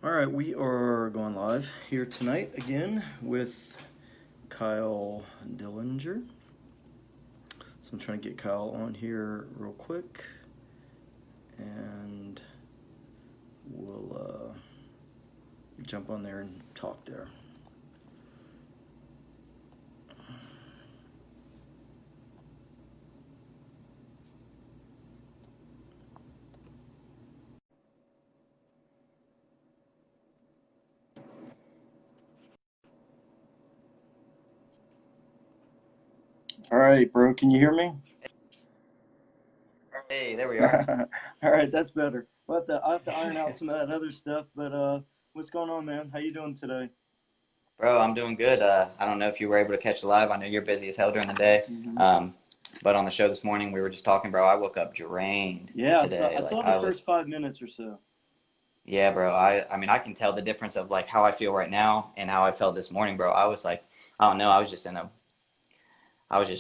All right, we are going live here tonight again with Kyle Dillinger. So I'm trying to get Kyle on here real quick, and we'll jump on there and talk there. All right, bro, can you hear me? Hey, there we are. All right, that's better. I'll have to iron out some of that other stuff, but what's going on, man? How you doing today? Bro, I'm doing good. I don't know if you were able to catch it live. I know you're busy as hell during the day. Mm-hmm. Um, but on the show this morning, we were just talking, bro. I woke up drained Yeah, I today. saw Like the I first was, 5 minutes or so. yeah, bro. I mean, I can tell the difference of like how I feel right now and how I felt this morning, bro. I was like, I don't know. I was just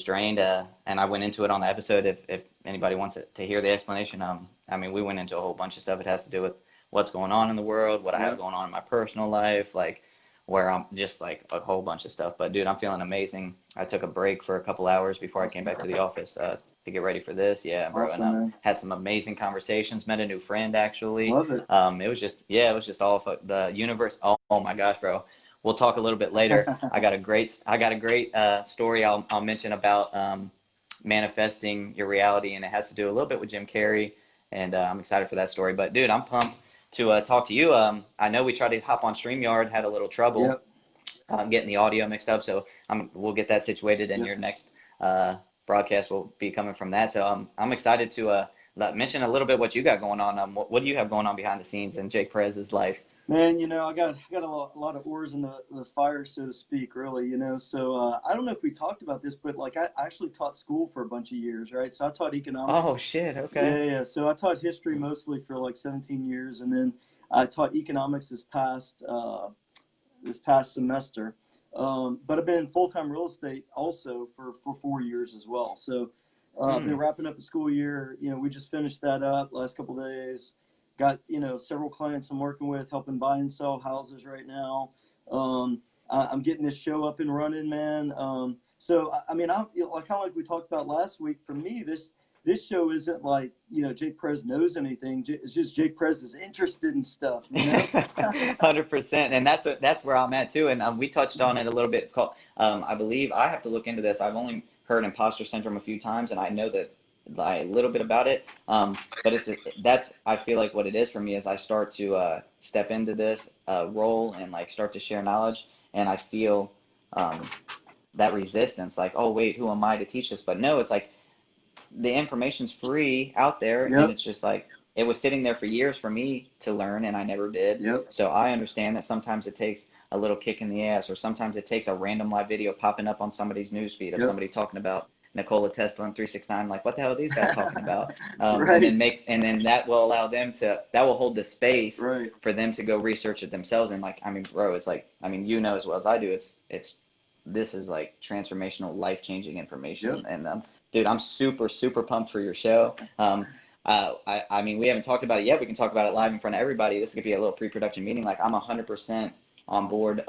drained. And I went into it on the episode. If anybody wants to hear the explanation, I mean, we went into a whole bunch of stuff. It has to do with what's going on in the world, what I have Yep. going on in my personal life, like where I'm just like a whole bunch of stuff. But dude, I'm feeling amazing. I took a break for a couple hours before I came Awesome. back to the office to get ready for this. Yeah, bro. And Awesome, man. had some amazing conversations. Met a new friend actually. Love it. It was just yeah, it was just all the universe. Oh my gosh, bro. We'll talk a little bit later. I got a great story I'll mention about manifesting your reality, and it has to do a little bit with Jim Carrey, and I'm excited for that story. But dude, I'm pumped to talk to you. I know we tried to hop on StreamYard, had a little trouble Yep. getting the audio mixed up, so we'll get that situated, and Yep. your next broadcast will be coming from that. So I'm excited to mention a little bit what you got going on. What do you have going on behind the scenes in Jake Perez's life? Man, I got a lot of oars in the fire, so to speak, really, So I don't know if we talked about this, but like I actually taught school for a bunch of years, right? So I taught Oh economics. shit, Yeah, okay. yeah. So I taught history mostly for like 17 years, and then I taught economics this past semester. But I've been in full time real estate also for 4 years as well. So I've been Hmm. wrapping up the school year. We just finished that up last couple of days. Got several clients I'm working with, helping buy and sell houses right now. I'm getting this show up and running, man. So I mean, I'm like kind of like we talked about last week. For me, this show isn't like Jake Perez knows anything. It's just Jake Perez is interested in stuff. 100%, and that's where I'm at too. And we touched on it a little bit. It's called, I believe I have to look into this. I've only heard imposter syndrome a few times, and I know that like, a little bit about it. But that's I feel like what it is for me is I start to step into this role and like start to share knowledge, and I feel um, that resistance, like, oh wait, who am I to teach this? But no, it's like the information's free out there, and Yep. it's just like it was sitting there for years for me to learn, and I never did. Yep. So I understand that sometimes it takes a little kick in the ass, or sometimes it takes a random live video popping up on somebody's newsfeed of Yep. somebody talking about Nikola Tesla and 369. Like, what the hell are these guys talking about? Right. And then that will allow them to that will hold the space Right. for them to go research it themselves. And like, I mean, bro, it's like, I mean, you know as well as I do, it's this is like transformational, life changing Yep. information, and dude, I'm super pumped for your show. I mean, we haven't talked about it yet. We can talk about it live in front of everybody. This could be a little pre-production meeting. Like, I'm 100% on board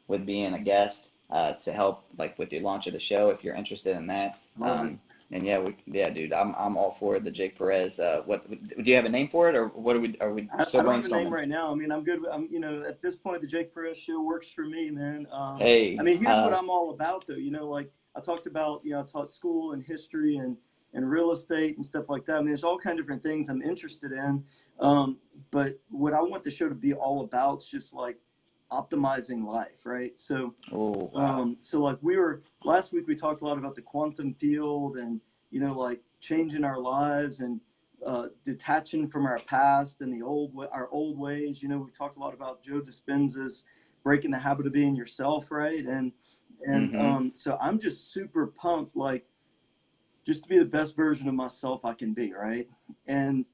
with being a guest to help, like, with the launch of the show if you're interested in that. Love it. And yeah, dude, I'm all for the Jake Perez. What do you have a name for it, or what are we I still don't have a name brainstorming? right now. I mean, I'm good. I'm, at this point, the Jake Perez show works for me, man. I Hey, mean, here's what I'm all about, though. Like I talked about, I taught school and history and real estate and stuff like that. I mean, there's all kind of different things I'm interested in. Um, but what I want the show to be all about is just like optimizing life, right? So, oh wow. so like we were last week, we talked a lot about the quantum field and like changing our lives and detaching from our past and our old ways. We talked a lot about Joe Dispenza's breaking the habit of being yourself, right? Mm-hmm. So I'm just super pumped, like just to be the best version of myself I can be, right? And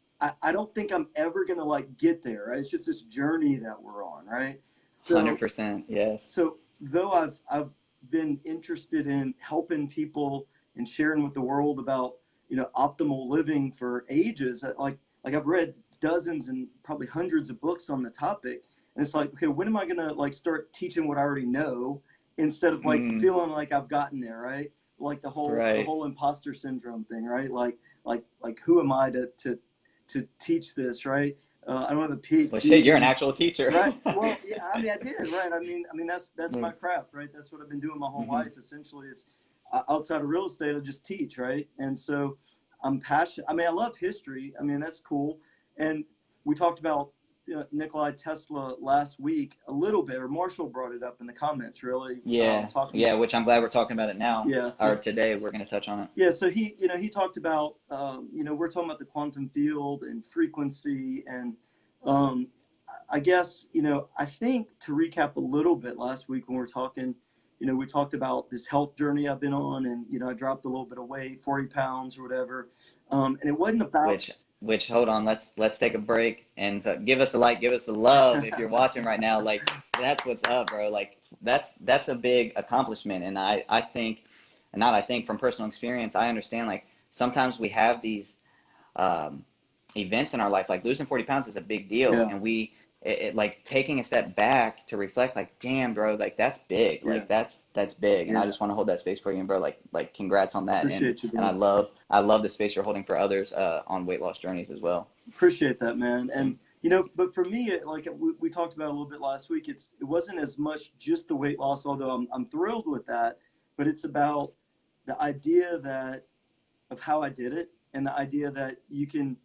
I don't think I'm ever gonna like get there, right? It's just this journey that we're on, right? So 100%. Yes. so though I've been interested in helping people and sharing with the world about optimal living for ages, like I've read dozens and probably hundreds of books on the topic. And it's like, okay, when am I going to like start teaching what I already know instead of like feeling like I've gotten there, right? Like the whole imposter syndrome thing, right? Like who am I to teach this, right? I don't have a PhD. Well, shit, you're an actual teacher. Right. Well, yeah, I mean, I did, right? I mean, that's my craft, right? That's what I've been doing my whole life. Essentially, is outside of real estate, I just teach, right? And so I'm passionate. I mean, I love history. I mean, that's cool. And we talked about Nikola Tesla last week a little bit, or Marshall brought it up in the comments, really. Yeah. Which I'm glad we're talking about it now. Yeah. Or today we're going to touch on it. Yeah. So he talked about, we're talking about the quantum field and frequency and, I guess, I think to recap a little bit last week when we were talking, we talked about this health journey I've been on and, I dropped a little bit of weight, 40 pounds or whatever. And it wasn't about... Which hold on, let's take a break and give us a like, give us a love if you're watching right now. Like, that's what's up, bro. Like, that's a big accomplishment. And I think, and not I think, from personal experience, I understand, like, sometimes we have these events in our life, like losing 40 pounds is a big deal. Yeah. And like taking a step back to reflect, like, damn, bro, like that's big. Yeah. Like that's big. And I just want to hold that space for you. And bro, like congrats on that. Appreciate you, and I love the space you're holding for others on weight loss journeys as well. Appreciate that, man. And but for me, like we talked about a little bit last week, it wasn't as much just the weight loss, although I'm thrilled with that, but it's about the idea of how I did it, and the idea that you can,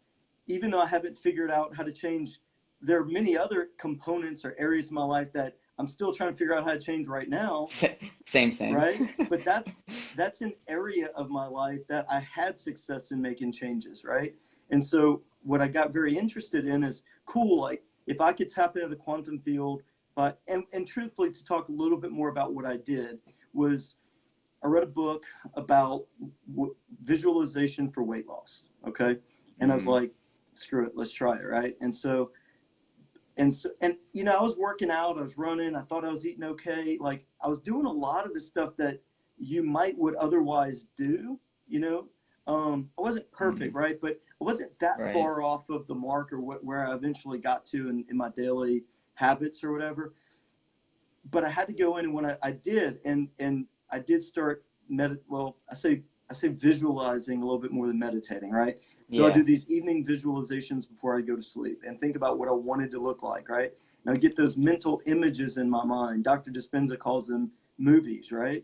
even though I haven't figured out how to change, there are many other components or areas of my life that I'm still trying to figure out how to change right now. Same. Right? But that's an area of my life that I had success in making changes, right? And so what I got very interested in is, cool, like if I could tap into the quantum field, and truthfully, to talk a little bit more about what I did, was I read a book about visualization for weight loss, okay? And I was like, screw it, let's try it, right? And I was working out, I was running, I thought I was eating okay. Like I was doing a lot of the stuff that you would otherwise do, I wasn't perfect, right? But I wasn't that far off of the mark or where I eventually got to in my daily habits or whatever. But I had to go in, and when I did, and I did start I say visualizing a little bit more than meditating, right? So I do these evening visualizations before I go to sleep and think about what I wanted to look like, right? And I get those mental images in my mind. Dr. Dispenza calls them movies, right?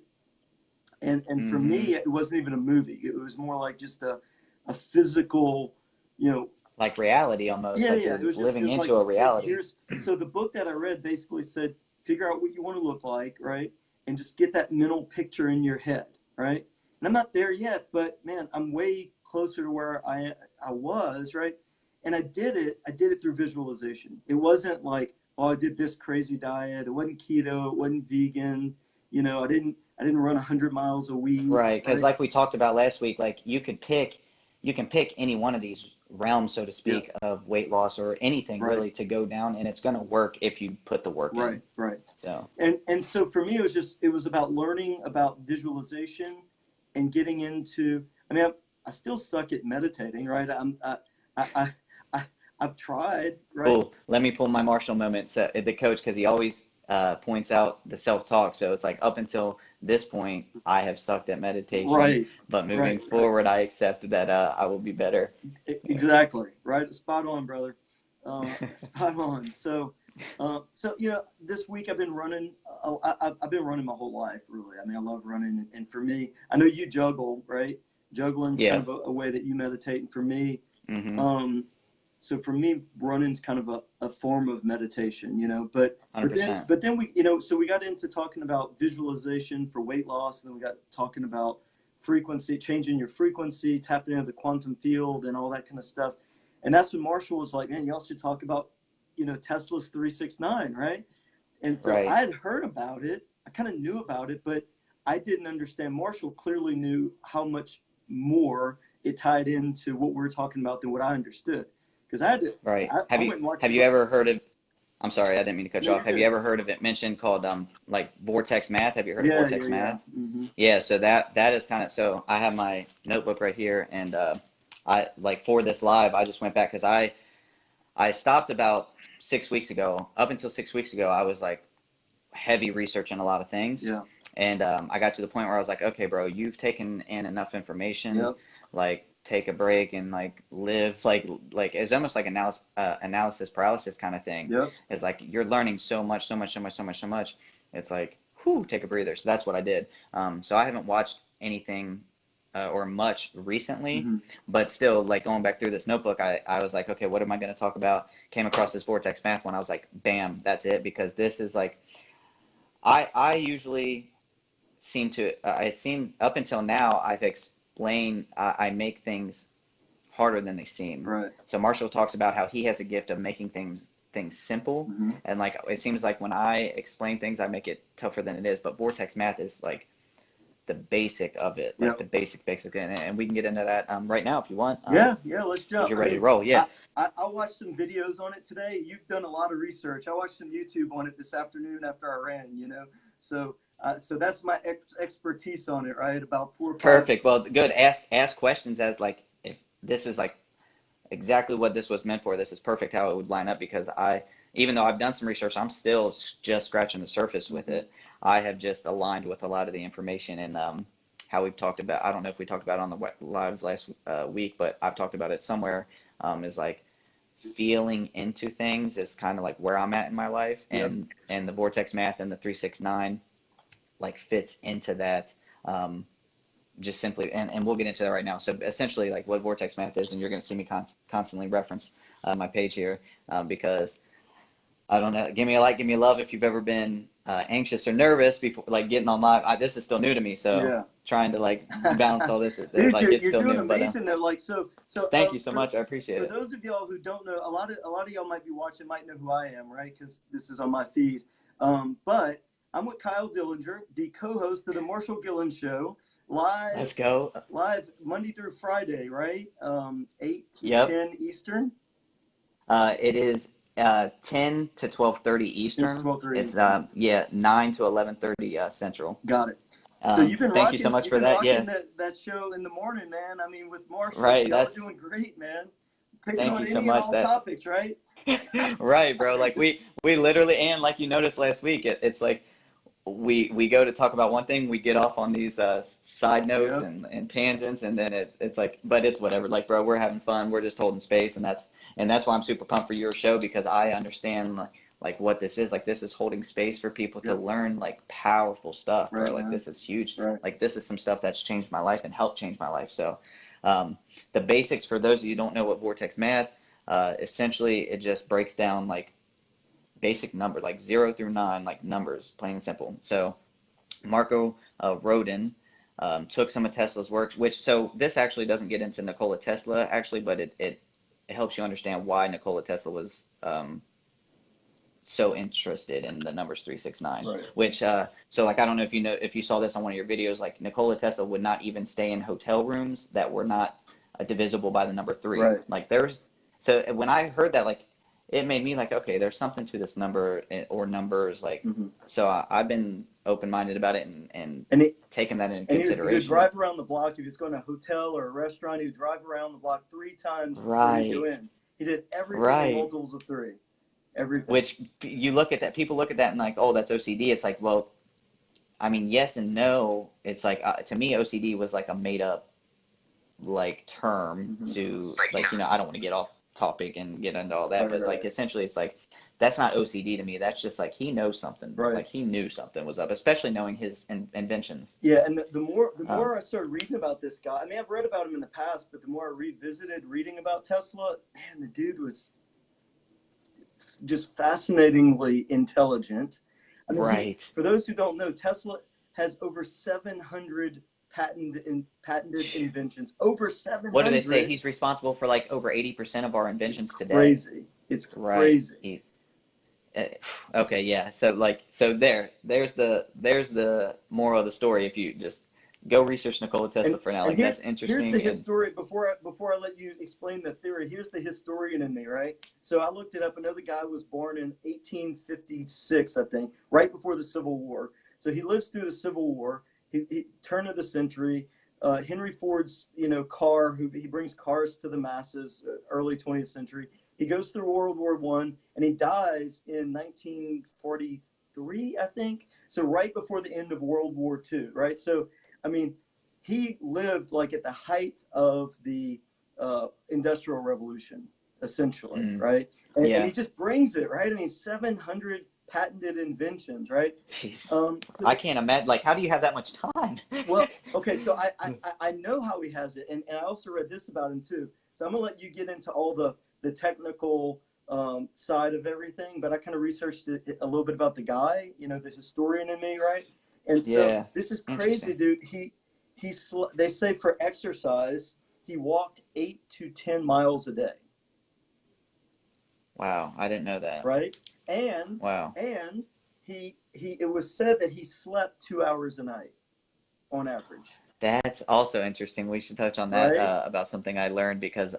And for me, it wasn't even a movie. It was more like just a physical, like reality almost. Yeah, like yeah. It was living just, into a reality. So the book that I read basically said, figure out what you want to look like, right? And just get that mental picture in your head, right? And I'm not there yet, but man, I'm way closer to where I was, right? And I did it through visualization. It wasn't like, oh, I did this crazy diet. It wasn't keto. It wasn't vegan. I didn't run 100 miles a week. Right, because like we talked about last week, like you can pick any one of these realms, so to speak, of weight loss or anything really to go down, and it's going to work if you put the work in. Right. So and so for me, it was about learning about visualization and getting into. I mean, I still suck at meditating, right? I've tried, right? Cool. Let me pull my Marshall moment to the coach, because he always points out the self-talk. So it's like, up until this point, I have sucked at meditation. Right. But moving forward, I accept that I will be better. Exactly. Right. Spot on, brother. Spot on. So this week I've been running. I've been running my whole life, really. I mean, I love running, and for me, I know you juggle, right? Juggling's kind of a way that you meditate, and for me, so for me, running's kind of a form of meditation, but 100%. But then we, so we got into talking about visualization for weight loss, and then we got talking about frequency, changing your frequency, tapping into the quantum field, and all that kind of stuff. And that's when Marshall was like, man, y'all should talk about, Tesla's 369, right? And so I had heard about it. I kind of knew about it, but I didn't understand. Marshall clearly knew how much more it tied into what we were talking about than what I understood. Because I had to. Right. Have you ever heard of? I'm sorry, I didn't mean to cut you off. Have you ever heard of it mentioned called like vortex math? Have you heard of vortex math? Yeah. So that is kind of, so I have my notebook right here, and I, like, for this live, I just went back because I stopped about 6 weeks ago. Up until 6 weeks ago, I was like heavy researching a lot of things. Yeah. And I got to the point where I was like, okay, bro, you've taken in enough information. Yep. Like, take a break and like live. Like it's almost like analysis paralysis kind of thing. Yep. It's like you're learning so much. It's like, whew, take a breather. So that's what I did. So I haven't watched anything or much recently, Mm-hmm. but still, like going back through this notebook, I was like, okay, what am I going to talk about? Came across this Vortex Math one. I was like, bam, that's it, because this is like, I usually seem to, it seemed up until now, I've explained, I make things harder than they seem. Right. So Marshall talks about how he has a gift of making things simple. Mm-hmm. And like, it seems like when I explain things, I make it tougher than it is. But Vortex Math is like the basic of it, like Yep. the basic. And we can get into that right now if you want. Yeah, let's jump. If you're ready to roll, yeah. I watched some videos on it today. You've done a lot of research. I watched some YouTube on it this afternoon after I ran, So that's my expertise on it, right? About 4 or 5. Perfect. Well, good. Ask questions as like, if this is like exactly what this was meant for. This is perfect how it would line up, because even though I've done some research, I'm still just scratching the surface with it. I have just aligned with a lot of the information and how we've talked about. I don't know if we talked about it on the live last week, but I've talked about it somewhere. Is like feeling into things is kind of like where I'm at in my life, and the Vortex Math and the 369 like fits into that. Just simply, and we'll get into that right now. So essentially, like what Vortex Math is, and you're going to see me constantly reference my page here because I don't know. Give me a like, give me a love if you've ever been anxious or nervous before, like getting on live. This is still new to me, so trying to like balance all this. Dude, like, you're doing amazing though. Like so. Thank you so much. I appreciate it. For those of y'all who don't know, a lot of y'all might be watching, might know who I am, right? Because this is on my feed. But I'm with Kyle Dillinger, the co-host of the Marshall Gillen Show. Live. Let's go. Live Monday through Friday, right? 8 to 10 Eastern. It is 10 to 12:30 Eastern. It's 12:30. It's 9 to 11:30 Central. Got it. So you've been thank you so much for that. Yeah. That show in the morning, man. I mean, with Marshall, right? Y'all doing great, man. Taking on any and all topics, right? Right, bro. Like we literally, and like you noticed last week, it's like we go to talk about one thing, we get off on these side notes and tangents, and then it's like, but it's whatever. Like, bro, we're having fun. We're just holding space, and that's why I'm super pumped for your show, because I understand like what this is. Like, this is holding space for people to learn like powerful stuff, bro. Like, this is huge. Like, this is some stuff that's changed my life and helped change my life. So the basics, for those of you who don't know what Vortex Math, essentially it just breaks down like basic number, like 0 through 9, like numbers, plain and simple. So Marco Rodin took some of Tesla's works, so this actually doesn't get into Nikola Tesla actually, but it helps you understand why Nikola Tesla was so interested in the numbers 369, which so like, I don't know if you saw this on one of your videos, like Nikola Tesla would not even stay in hotel rooms that were not divisible by the number 3. Like, so when I heard that, like, it made me like, okay, there's something to this number or numbers, like, so I've been open-minded about it and taking that into consideration. He would drive around the block. If he was going to a hotel or a restaurant, he would drive around the block 3 times before he go in. He did everything in multiples of 3. Everything. Which you look at that, people look at that and like, oh, that's OCD. It's like, well, I mean, yes and no. It's like, to me, OCD was like a made-up like term to like, I don't want to get off topic and get into all that, but like essentially it's like, that's not OCD to me. That's just like, he knows something. Like, he knew something was up, especially knowing his inventions. Yeah, and the more I started reading about this guy, I mean, I've read about him in the past, but the more I revisited reading about Tesla, man, the dude was just fascinatingly intelligent. I mean, for those who don't know, Tesla has over 700 patented inventions. Over 700. What do they say? He's responsible for like over 80% of our inventions today. Crazy. It's crazy. Okay, yeah. So like, there's the moral of the story. If you just go research Nikola Tesla for now, like, that's interesting. Here's the history. Before I let you explain the theory, here's the historian in me, right? So I looked it up. Another guy was born in 1856, I think, right before the Civil War. So he lives through the Civil War. He turn of the century. Henry Ford's car, he brings cars to the masses, early 20th century. He goes through World War One, and he dies in 1943, I think. So right before the end of World War Two, right? So I mean, he lived like at the height of the Industrial Revolution, essentially, Mm, right? And yeah. he just brings it, right? I mean, 700 patented inventions, right? Jeez. So I can't imagine. Like, how do you have that much time? well, okay, so I know how he has it, and I also read this about him too. So I'm gonna let you get into all the technical side of everything, but I kind of researched it, a little bit about the guy, the historian in me, right? And so Yeah. this is crazy, Interesting. dude. They say for exercise he walked 8 to 10 miles a day, Wow. I didn't know that. right? And Wow. and he it was said that he slept 2 hours a night on average, That's also interesting. We should touch on that right? about something I learned because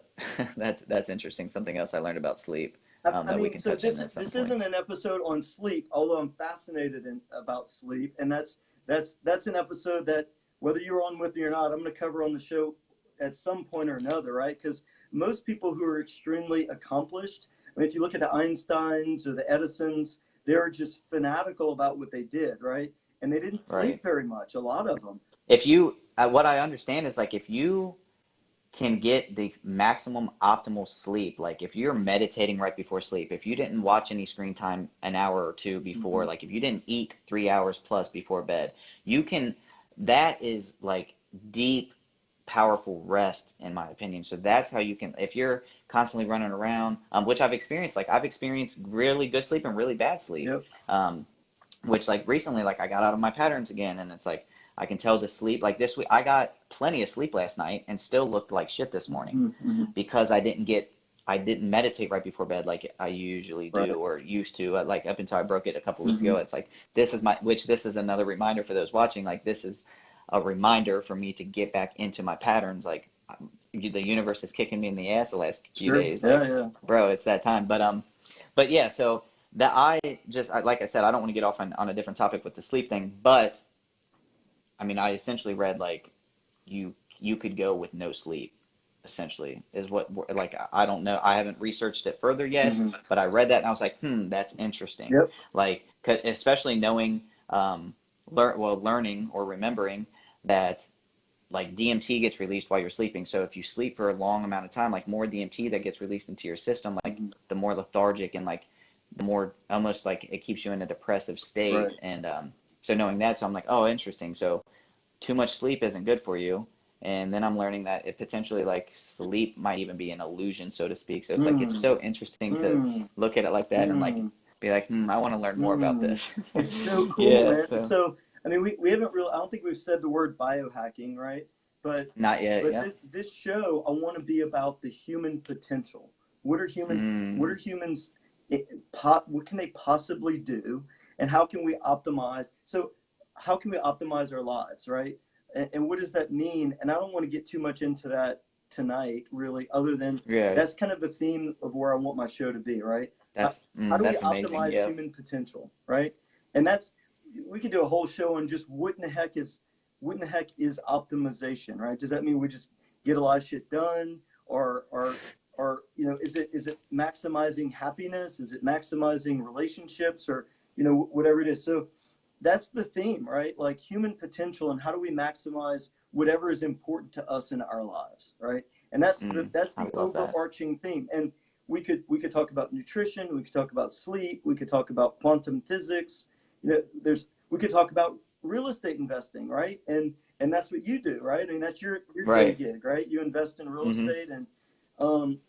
that's interesting. Something else I learned about sleep I that we mean, can so touch in this at some this point. isn't an episode on sleep, although I'm fascinated about sleep, and that's an episode that whether you're on with me or not, I'm going to cover on the show at some point or another, right? Because most people who are extremely accomplished, I mean, if you look at the Einsteins or the Edisons, they're just fanatical about what they did, right? And they didn't Right. sleep very much, a lot of them. If you, what I understand is like if you can get the maximum optimal sleep, like if you're meditating right before sleep, if you didn't watch any screen time an hour or two before, Mm-hmm. like if you didn't eat 3 hours plus before bed, you can, that is like deep, powerful rest, in my opinion. So that's how you can, if you're constantly running around, which I've experienced really good sleep and really bad sleep. Yep. Um, which like recently, like I got out of my patterns again, and it's like I can tell the sleep. Like this week, I got plenty of sleep last night and still looked like shit this morning Mm-hmm. because I didn't meditate right before bed like I usually Right. do or used to. Like up until I broke it a couple weeks Mm-hmm. ago, it's like this is another reminder for those watching. Like this is a reminder for me to get back into my patterns. Like the universe is kicking me in the ass the last few Sure. days. Yeah. Like, Yeah. bro, it's that time. But yeah, so that like I said, I don't want to get off on a different topic with the sleep thing, but I mean, I essentially read like you could go with no sleep, essentially, is what like I don't know. I haven't researched it further yet, Mm-hmm. but I read that and I was like, that's interesting. Yep. Like, especially knowing, learning or remembering that like DMT gets released while you're sleeping. So if you sleep for a long amount of time, like more DMT that gets released into your system, like Mm-hmm. the more lethargic and like the more almost like it keeps you in a depressive state. Right. And so knowing that, so I'm like, oh, interesting. So too much sleep isn't good for you. And then I'm learning that it potentially like sleep might even be an illusion, so to speak. So it's like it's Mm. so interesting to Mm. look at it like that and like Mm. be like, I want to learn more about Mm. this. It's so cool, Yeah. man. So So, I mean, we haven't really, I don't think we've said the word biohacking, right? But not yet. but Yep. this show, I want to be about the human potential. What are what are Mm, humans, what can they possibly do? And how can we optimize? So, how can we optimize our lives, right? And what does that mean? And I don't want to get too much into that tonight, really, other than yeah. that's kind of the theme of where I want my show to be, right? How, how do we That's amazing. optimize Yep. human potential, right? And that's we could do a whole show on just what in the heck is optimization, right? Does that mean we just get a lot of shit done, or is it maximizing happiness? Is it maximizing relationships, or whatever it is? So that's the theme, right? Like human potential, and how do we maximize whatever is important to us in our lives, right? And that's I the love that. overarching theme. And we could talk about nutrition, we could talk about sleep, we could talk about quantum physics. There's we could talk about real estate investing, right? And that's what you do, right? I mean, that's your day Right. gig, right? You invest in real Hmm. estate, and um,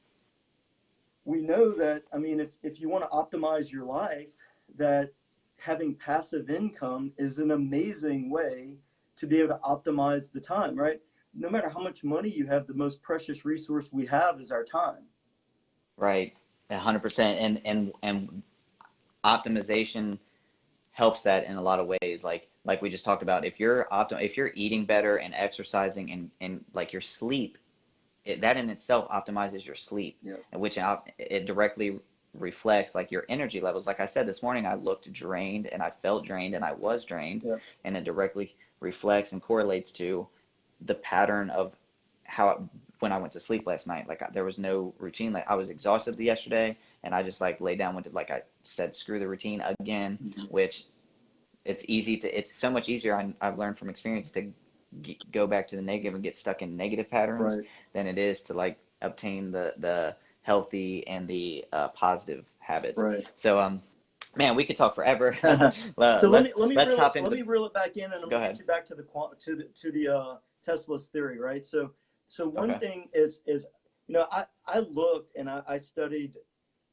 we know that, I mean, if you want to optimize your life, that having passive income is an amazing way to be able to optimize the time, right? No matter how much money you have, the most precious resource we have is our time. Right. 100%. And optimization helps that in a lot of ways. Like we just talked about, if you're eating better and exercising and like your sleep, that in itself optimizes your sleep, Yeah. and which it directly reflects like your energy levels. Like I said this morning, I looked drained and I felt drained and I was drained, Yeah. and it directly reflects and correlates to the pattern of how when I went to sleep last night. Like there was no routine. Like I was exhausted yesterday, and I just like laid down, went to, like I said, screw the routine again, which it's so much easier. I've learned from experience to go back to the negative and get stuck in negative patterns than it is to like obtain the healthy and the positive habits. So man, we could talk forever. So let me reel it back in, and I'm gonna get you back to the Tesla's theory, right? So one thing is I looked and I studied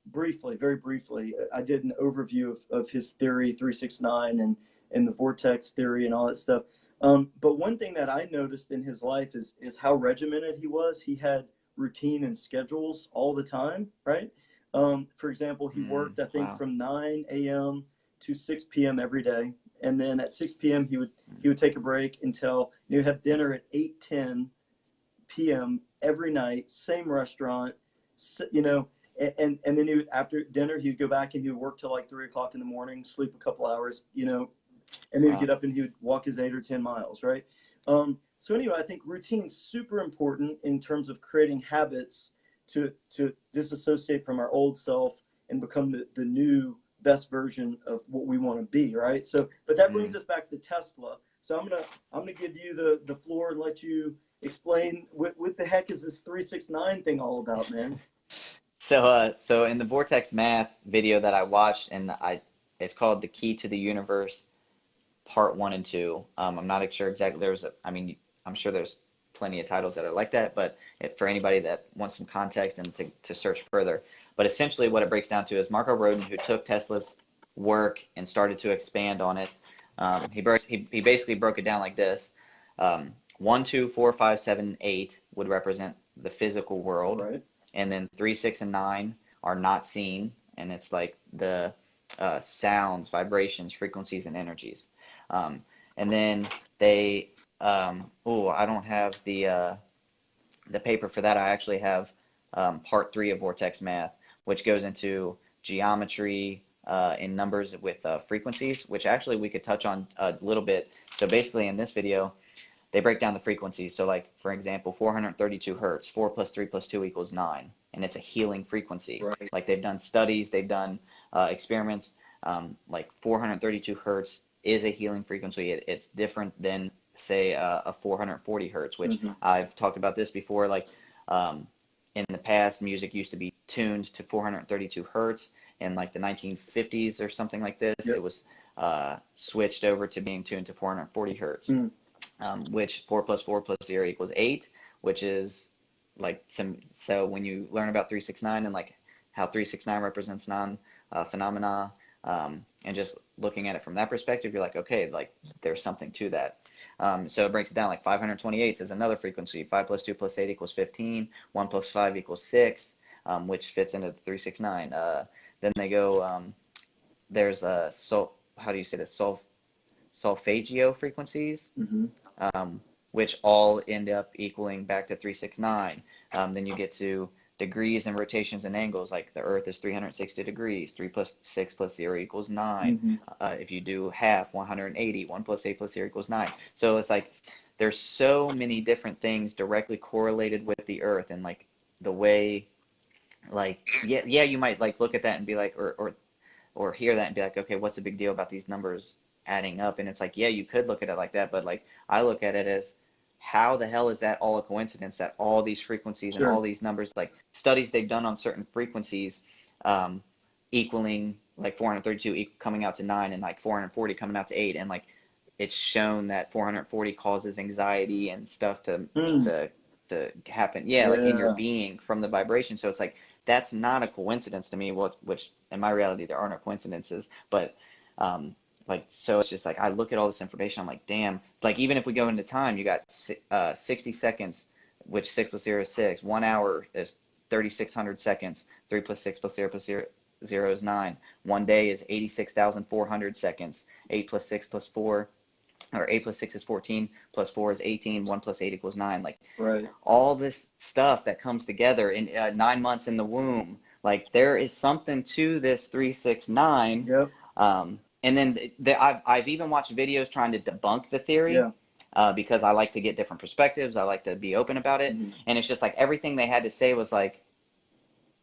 briefly, very briefly. I did an overview of his theory, 369, and the vortex theory and all that stuff. But one thing that I noticed in his life is how regimented he was. He had routine and schedules all the time, right? For example, he worked, I think, from 9 a.m. to 6 p.m. every day. And then at 6 p.m. he would take a break until he would have dinner at 8:10 p.m. every night, same restaurant, and then he would, after dinner, he would go back and he would work till like 3 o'clock in the morning, sleep a couple hours, and then he'd get up and he would walk his 8 or 10 miles, right? So anyway, I think routine's super important in terms of creating habits to disassociate from our old self and become the new best version of what we want to be, right? So, but that brings us back to Tesla. So I'm gonna give you the floor and let you explain what the heck is this 369 thing all about, man? So in the Vortex Math video that I watched, and it's called The Key to the Universe, Part 1 and 2. I'm not sure exactly. I'm sure there's plenty of titles that are like that, but for anybody that wants some context and to search further. But essentially what it breaks down to is Marco Rodin, who took Tesla's work and started to expand on it. He basically broke it down like this. 1, 2, 4, 5, 7, 8 would represent the physical world. Right. And then 3, 6, and 9 are not seen, and it's like the sounds, vibrations, frequencies, and energies. And then they, I don't have the paper for that. I actually have part 3 of Vortex Math, which goes into geometry in numbers with frequencies, which actually we could touch on a little bit. So basically, in this video, they break down the frequencies. So like, for example, 432 hertz, 4 plus 3 plus 2 equals 9. And it's a healing frequency. Right. Like they've done studies, they've done experiments. Like 432 hertz is a healing frequency. It's different than, say, a 440 hertz, which I've talked about this before. Like in the past, music used to be tuned to 432 hertz. In like the 1950s or something like this, it was switched over to being tuned to 440 hertz. Which 4 plus 4 plus 0 equals 8, which is like so when you learn about 369 and like how 369 represents phenomena, and just looking at it from that perspective, you're like, okay, like there's something to that. So it breaks it down like 528 is another frequency. 5 plus 2 plus 8 equals 15. 1 plus 5 equals 6, which fits into the 369. Then they go, there's how do you say this? Solfeggio frequencies, which all end up equaling back to 369. Then you get to degrees and rotations and angles, like the Earth is 360 degrees. 3 plus 6 plus 0 equals 9. If you do half, 180. 1 plus 8 plus 0 equals 9. So it's like there's so many different things directly correlated with the Earth, and like the way, like yeah, you might like look at that and be like, or hear that and be like, okay, what's the big deal about these numbers adding up? And it's like, yeah, you could look at it like that, but like I look at it as, how the hell is that all a coincidence that all these frequencies and all these numbers, like studies they've done on certain frequencies, equaling like 432 coming out to 9, and like 440 coming out to 8, and like it's shown that 440 causes anxiety and stuff to happen, like in your being from the vibration. So it's like, that's not a coincidence to me, which in my reality there are no coincidences, but like, so it's just like, I look at all this information, I'm like, damn, like even if we go into time, you got 60 seconds, which 6 plus 0 is 6. 1 hour is 3,600 seconds. 3 plus 6 plus 0 plus 0 is 9. 1 day is 86,400 seconds. 8 plus 6 plus 4, or 8 plus 6 is 14, plus 4 is 18. 1 plus 8 equals 9. Like all this stuff that comes together in 9 months in the womb, like there is something to this 369. And then I've even watched videos trying to debunk the theory. because I like to get different perspectives. I like to be open about it. Mhm. And it's just like everything they had to say was like,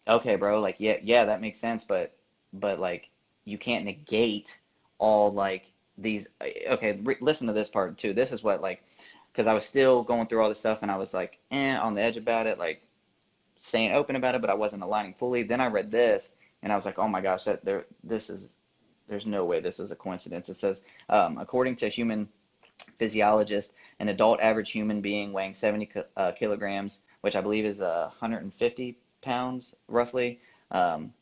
okay, bro, like, yeah, that makes sense. But like, you can't negate all like these. Okay, listen to this part too. This is what like, because I was still going through all this stuff and I was like, on the edge about it, like staying open about it, but I wasn't aligning fully. Then I read this and I was like, oh my gosh, there's no way this is a coincidence. It says, according to human physiologist, an adult average human being weighing 70 kilograms, which I believe is 150 pounds roughly, um,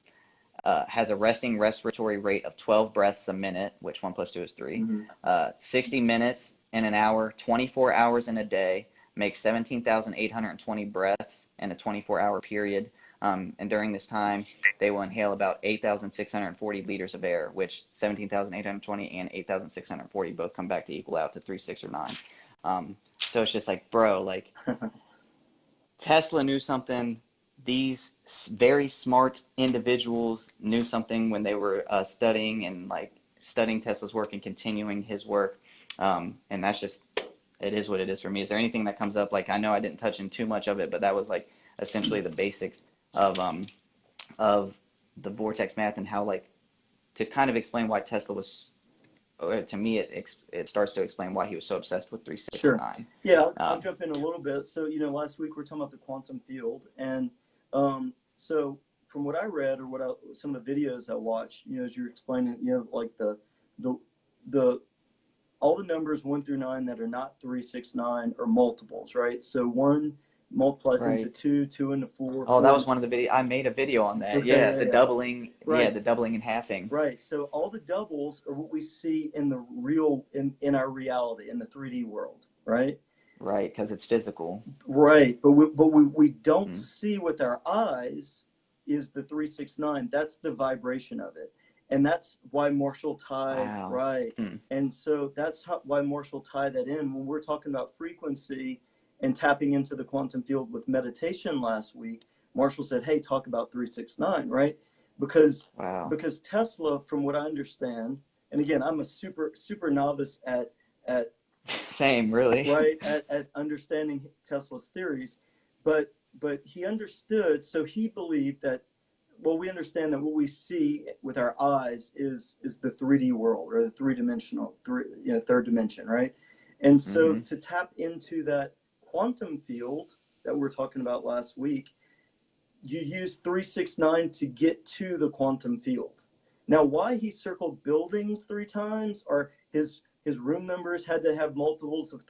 has a resting respiratory rate of 12 breaths a minute, which 1 plus 2 is 3, Mhm. 60 minutes in an hour, 24 hours in a day, makes 17,820 breaths in a 24-hour period. And during this time, they will inhale about 8,640 liters of air, which 17,820 and 8,640 both come back to equal out to 3, 6, or 9. So it's just like, bro, like Tesla knew something. These very smart individuals knew something when they were studying and like studying Tesla's work and continuing his work. And that's just, it is what it is for me. Is there anything that comes up? Like, I know I didn't touch in too much of it, but that was like essentially the basics of the vortex math and how like to kind of explain why Tesla was, or to me, it starts to explain why he was so obsessed with Sure. 369. Yeah, I'll jump in a little bit. So, last week we are talking about the quantum field. And so from what I read or some of the videos I watched, as you're explaining, like the, the, all the numbers 1 through 9 that are not 369 are multiples, right? So 1 multiplies into Right. 2, 2 into 4, Oh, that 4 was into, one of the video. I made a video on that. Yeah, yeah, the yeah. doubling. Yeah, Right. the doubling and halving. Right. So all the doubles are what we see in the real in our reality in the 3D world, right? Right, because it's physical. Right. But we don't Mm. see with our eyes is the 369. That's the vibration of it. And that's why Marshall tied, Wow. right. Hmm. And so that's why Marshall tied that in when we're talking about frequency and tapping into the quantum field with meditation last week. Marshall said, "Hey, talk about 369," right? Because Wow. because Tesla, from what I understand, and again, I'm a super novice at Same, really. right at understanding Tesla's theories, but he understood. So he believed that, well, we understand that what we see with our eyes is the 3D world or the three-dimensional third dimension, right? And so Mm-hmm. to tap into that quantum field that we were talking about last week, you use 369 to get to the quantum field. Now, why he circled buildings 3 times or his room numbers had to have multiples of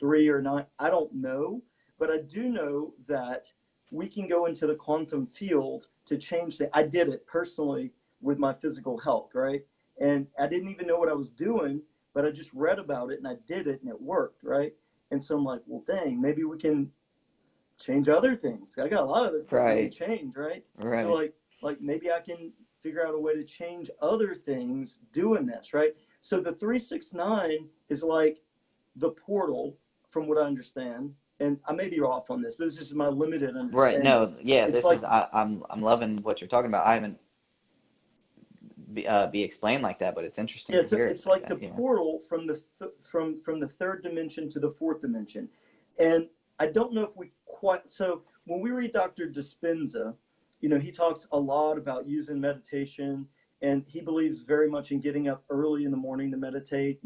3 or 9, I don't know. But I do know that we can go into the quantum field to change things. I did it personally with my physical health, right? And I didn't even know what I was doing, but I just read about it and I did it and it worked, right? And so I'm like, well, dang, maybe we can change other things. I got a lot of other stuff I need Right. to change, right? So Right. like maybe I can figure out a way to change other things doing this, right? So the 369 is like the portal, from what I understand, and I may be off on this, but this is my limited Right. understanding. No. Yeah. It's This is. like I'm loving what you're talking about. I haven't be explained like that, but it's interesting yeah, to hear it it's like like that. the Yeah. portal from the third dimension to the fourth dimension, and I don't know if we quite. So when we read Dr. Dispenza, he talks a lot about using meditation, and he believes very much in getting up early in the morning to meditate.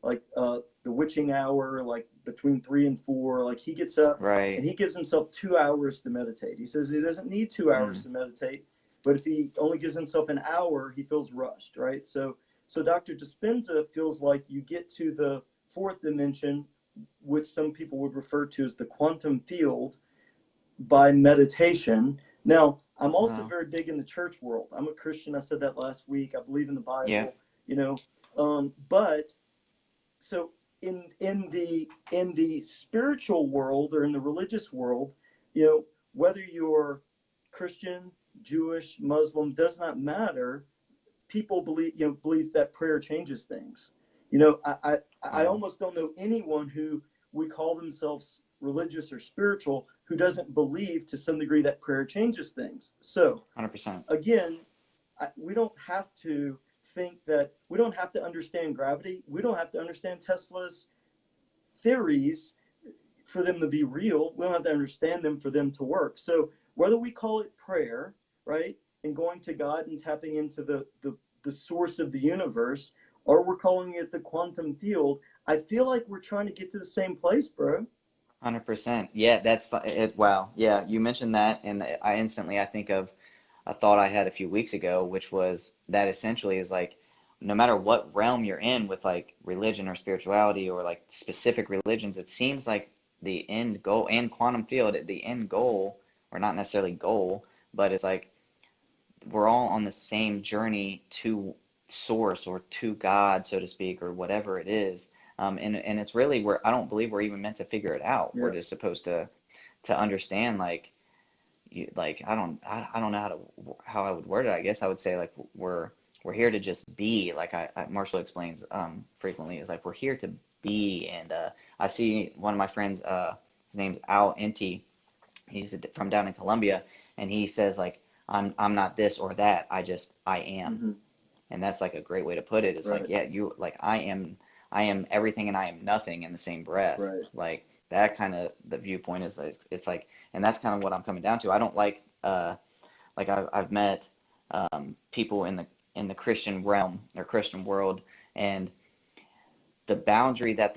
Like the witching hour, like between 3 and 4. Like he gets up and Right. he gives himself 2 hours to meditate. He says he doesn't need 2 hours Mm. to meditate, but if he only gives himself an hour, he feels rushed, right? So Dr. Dispenza feels like you get to the fourth dimension, which some people would refer to as the quantum field, by meditation. Now, I'm also Wow. very big in the church world. I'm a Christian. I said that last week. I believe in the Yeah. Bible, but so in the spiritual world or in the religious world, whether you're Christian, Jewish, Muslim, does not matter. People believe that prayer changes things. I Wow. almost don't know anyone who would call themselves religious or spiritual who doesn't believe to some degree that prayer changes things. So 100%. again, we don't have to think that we don't have to understand gravity. We don't have to understand Tesla's theories for them to be real. We don't have to understand them for them to work. So whether we call it prayer, right, and going to God and tapping into the source of the universe, or we're calling it the quantum field, I feel like we're trying to get to the same place, bro. 100%. Yeah, that's it. Wow. Yeah, you mentioned that, and I think of a thought I had a few weeks ago, which was that essentially is like, no matter what realm you're in with like religion or spirituality or like specific religions, it seems like the end goal and quantum field, the end goal, or not necessarily goal, but it's like we're all on the same journey to source or to God, so to speak, or whatever it is. And it's really where I don't believe we're even meant to figure it out. Yeah. We're just supposed to understand like like I don't know how I would word it. I guess I would say like we're here to just be. Like Marshall explains frequently, is like we're here to be. And I see one of my friends, his name's Al Inti. He's from down in Colombia, and he says like I'm not this or that. I am. Mm-hmm. And that's like a great way to put it. It's Right. like, yeah, you like I am everything and I am nothing in the same breath. Right. Like that kind of the viewpoint is like, it's like, and that's kind of what I'm coming down to. I don't like I've met people in the Christian realm or Christian world, and the boundary that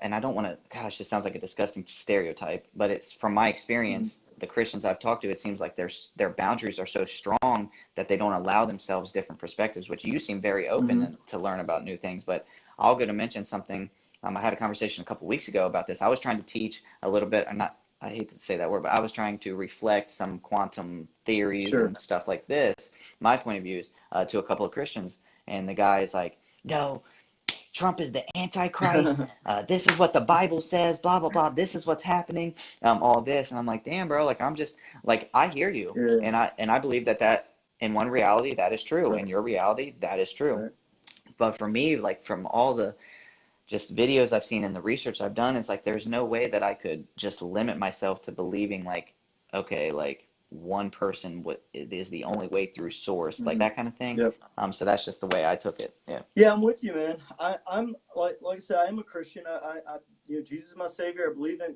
and I don't want to, gosh, this sounds like a disgusting stereotype, but it's from my experience, the Christians I've talked to, it seems like their boundaries are so strong that they don't allow themselves different perspectives, which you seem very open to learn about new things. But I'll go to mention something. I had a conversation a couple weeks ago about this. I was trying to teach a little bit, or not, I hate to say that word, but I was trying to reflect some quantum theories Sure. and stuff like this, my point of views, to a couple of Christians. And the guy is like, no, Trump is the Antichrist. This is what the Bible says, blah, blah, blah. This is what's happening, all this. And I'm like, damn, bro, like, I'm just like, I hear you. Yeah. And I believe that in one reality, that is true. Right. In your reality, that is true. Right. But for me, like from all the just videos I've seen and the research I've done, it's like, there's no way that I could just limit myself to believing like, okay, like one person is the only way through source, like that kind of thing. Yep. So that's just the way I took it. Yeah. Yeah, I'm with you, man. I'm like I said, I am a Christian. I Jesus is my savior. I believe in,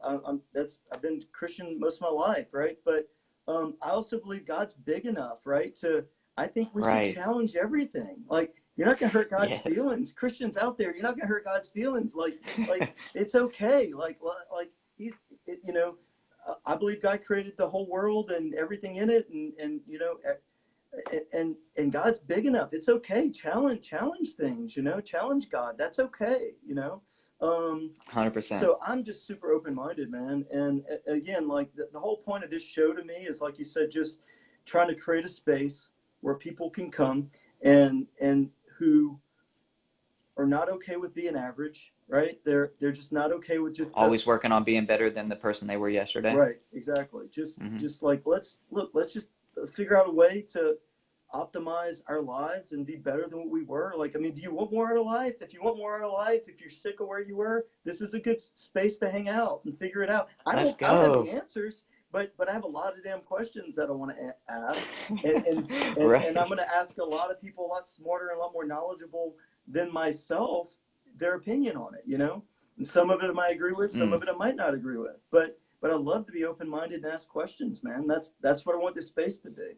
I've been Christian most of my life, right? But I also believe God's big enough, right? I think we should Right. challenge everything. Like, you're not gonna hurt God's Yes. feelings. Christians out there, you're not gonna hurt God's feelings. Like it's okay. Like I believe God created the whole world and everything in it, and and God's big enough. It's okay. Challenge things, challenge God. That's okay, 100%. So I'm just super open-minded, man. And again, like the whole point of this show to me is, like you said, just trying to create a space where people can come and who are not okay with being average, right? They're just not okay with just always working on being better than the person they were yesterday. Right, exactly. Just like let's just figure out a way to optimize our lives and be better than what we were. Like, I mean, do you want more out of life? If you want more out of life, if you're sick of where you were, this is a good space to hang out and figure it out. I don't have the answers, but I have a lot of damn questions that I want to ask, and right. and I'm going to ask a lot of people a lot smarter and a lot more knowledgeable than myself their opinion on it, And some of it I might agree with, some of it I might not agree with, but I love to be open-minded and ask questions, man. That's what I want this space to be.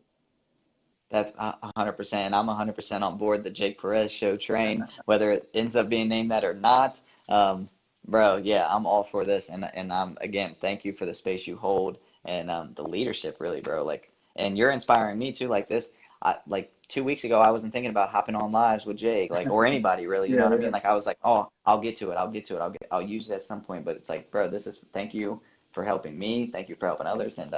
That's 100%. I'm 100% on board the Jake Perez show train, whether it ends up being named that or not. Bro, yeah, I'm all for this. And I'm, again, thank you for the space you hold and the leadership, really, bro. Like, and you're inspiring me too. Like this, like 2 weeks ago, I wasn't thinking about hopping on lives with Jake, like, or anybody really. You know what I mean? Like, I was like, oh, I'll get to it. I'll use it at some point. But it's like, bro, thank you for helping me. Thank you for helping others. And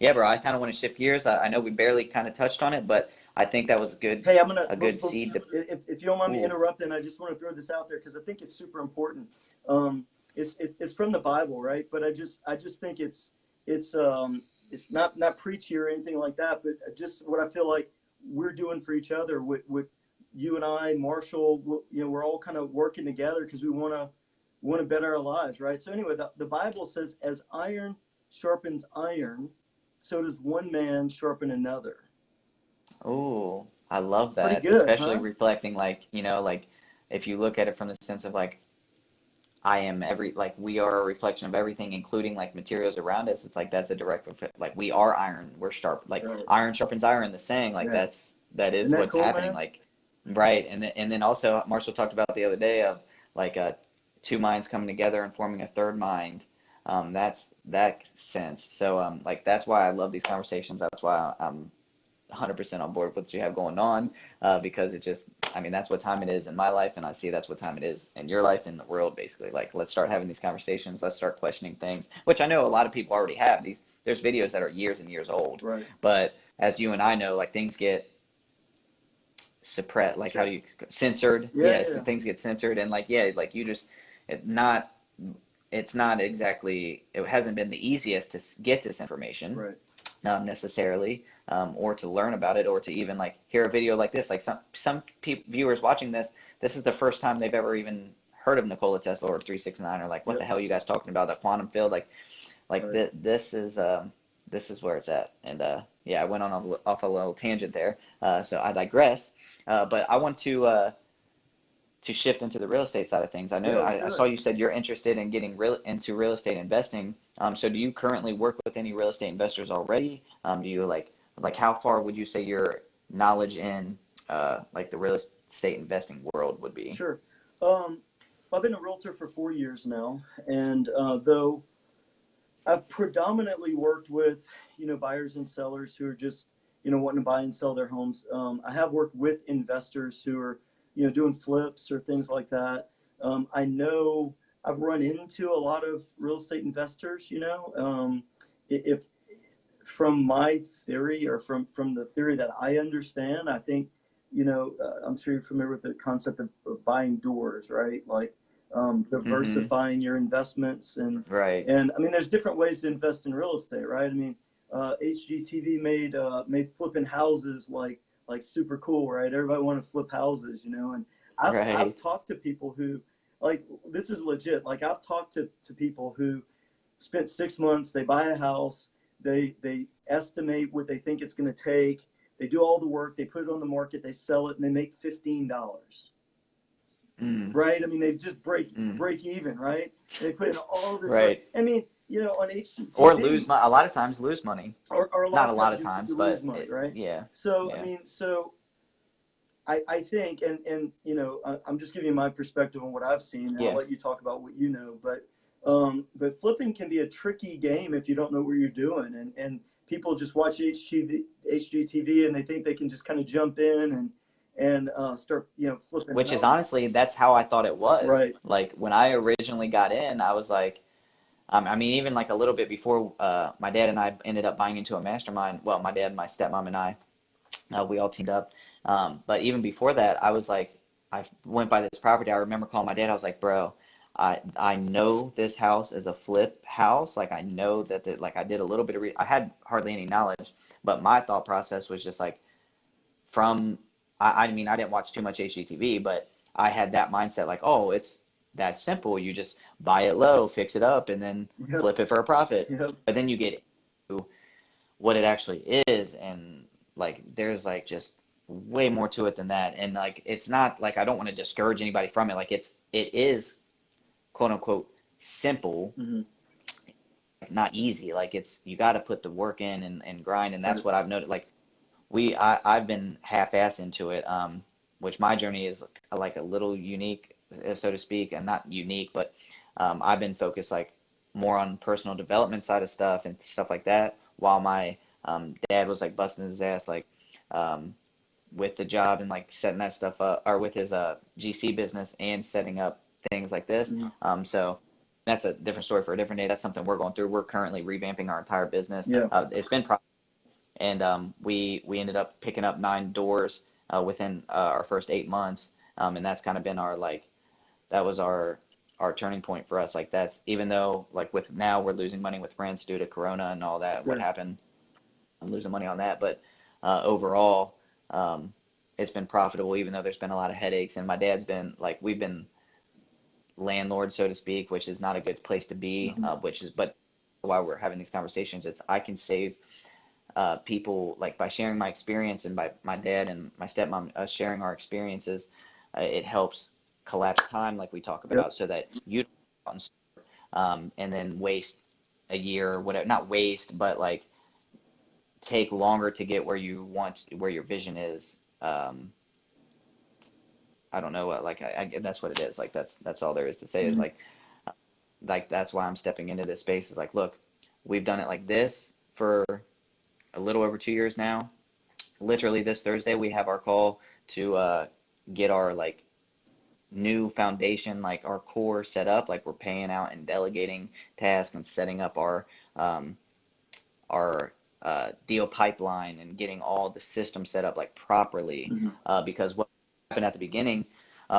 yeah, bro, I kind of want to shift gears. I know we barely kind of touched on it, but I think that was good. Hey, I'm gonna seed. If you don't mind me interrupting, I just want to throw this out there because I think it's super important. It's from the Bible, right? But I just think it's not preachy or anything like that, but just what I feel like we're doing for each other. With you and I, Marshall, we're all kind of working together because we want to better our lives, right? So anyway, the Bible says, as iron sharpens iron, so does one man sharpen another. Oh, I love that. Pretty good, Especially huh? reflecting, like, like if you look at it from the sense of like I am like we are a reflection of everything, including like materials around us. It's like that's a direct like we are iron. We're sharp. Like Right. iron sharpens iron. The saying, like Yeah. that Isn't is that what's cool, happening. man? Like right, and then also Marshall talked about the other day of like two minds coming together and forming a third mind. That's that sense. So like that's why I love these conversations. That's why I'm 100% on board with what you have going on, because it just, I mean, that's what time it is in my life, and I see that's what time it is in your life, in the world, basically. Like, let's start having these conversations. Let's start questioning things, which I know a lot of people already have. There's videos that are years and years old, Right. but as you and I know, like things get suppressed. Like, how do you censored? Yeah, Yes, yeah. things get censored, and like, yeah, like you just, it not. It's not exactly. It hasn't been the easiest to get this information, Right. necessarily, or to learn about it, or to even like hear a video like this. Like some viewers watching this is the first time they've ever even heard of Nikola Tesla or 369, or like, what Yep. the hell are you guys talking about? The quantum field, like Right. this is where it's at. And yeah, I went on off a little tangent there, so I digress. But I want to shift into the real estate side of things. I Yeah, know let's I do saw it. you said you're interested in getting into real estate investing. So do you currently work with any real estate investors already? Do you like how far would you say your knowledge in like the real estate investing world would be? Sure. I've been a realtor for 4 years now, and though I've predominantly worked with, buyers and sellers who are just, wanting to buy and sell their homes. I have worked with investors who are, doing flips or things like that. I know I've run into a lot of real estate investors, if from my theory, or from the theory that I understand, I think, I'm sure you're familiar with the concept of buying doors, right? Like Mm-hmm. diversifying your investments, Right. and I mean, there's different ways to invest in real estate, right? I mean, HGTV made flipping houses like super cool, right? Everybody want to flip houses, and I've Right. talked to people who, like, this is legit. Like, I've talked to people who spent 6 months, they buy a house, they estimate what they think it's going to take, they do all the work, they put it on the market, they sell it, and they make $15, Mm. right? I mean, they just Mm. break even, right? And they put in all this work. Right. I mean, on Or lose HGTV, a lot of times lose money. or a lot Not a of lot times of you times, lose but money, right? yeah. So I Yeah. mean, I think, and I'm just giving you my perspective on what I've seen, and I'll Yeah. let you talk about what you know. But flipping can be a tricky game if you don't know what you're doing, and people just watch HGTV, and they think they can just kind of jump in and start flipping Which is houses. honestly, that's how I thought it was. Right. Like when I originally got in, I was like, I mean, even like a little bit before my dad and I ended up buying into a mastermind. Well, my dad, my stepmom, and I, we all teamed up. But even before that, I was like, I went by this property. I remember calling my dad. I was like, bro, I know this house is a flip house. Like I know that like I did a little bit of I had hardly any knowledge, but my thought process was just like from I mean I didn't watch too much HGTV, but I had that mindset like, oh, it's that simple. You just buy it low, fix it up, and then Yep. flip it for a profit. Yep. But then you get into what it actually is, and like there's like just way more to it than that. And like it's not like I don't want to discourage anybody from it. Like it is quote unquote simple, Mm-hmm. not easy. Like it's you got to put the work in and grind, and Right. that's what I've noted. Like I've been half-ass into it, which my journey is like a little unique, so to speak, and not unique, but I've been focused like more on personal development side of stuff and stuff like that, while my dad was like busting his ass like um, with the job and like setting that stuff up, or with his GC business and setting up things like this. Mm-hmm. So that's a different story for a different day. That's something we're going through. We're currently revamping our entire business. Yeah. It's been and we ended up picking up 9 doors within our first 8 months, and that's kind of been our like that was our turning point for us. Like that's even though like with now we're losing money with rents due to Corona and all that, what Sure. happened, I'm losing money on that, but overall, it's been profitable even though there's been a lot of headaches. And my dad's been like we've been landlord, so to speak, which is not a good place to be, Mm-hmm. which is but while we're having these conversations, it's I can save people like by sharing my experience, and by my dad and my stepmom sharing our experiences, it helps collapse time like we talk Yep. about, so that you and then waste a year or whatever, not waste, but like take longer to get where you want, where your vision is. I don't know what, like, that's what it is. Like, that's all there is to say is like, that's why I'm stepping into this space is like, look, we've done it like this for a little over 2 years now. Literally this Thursday, we have our call to get our like new foundation, like our core set up, like we're paying out and delegating tasks and setting up um, our deal pipeline and getting all the systems set up like properly. Because what happened at the beginning,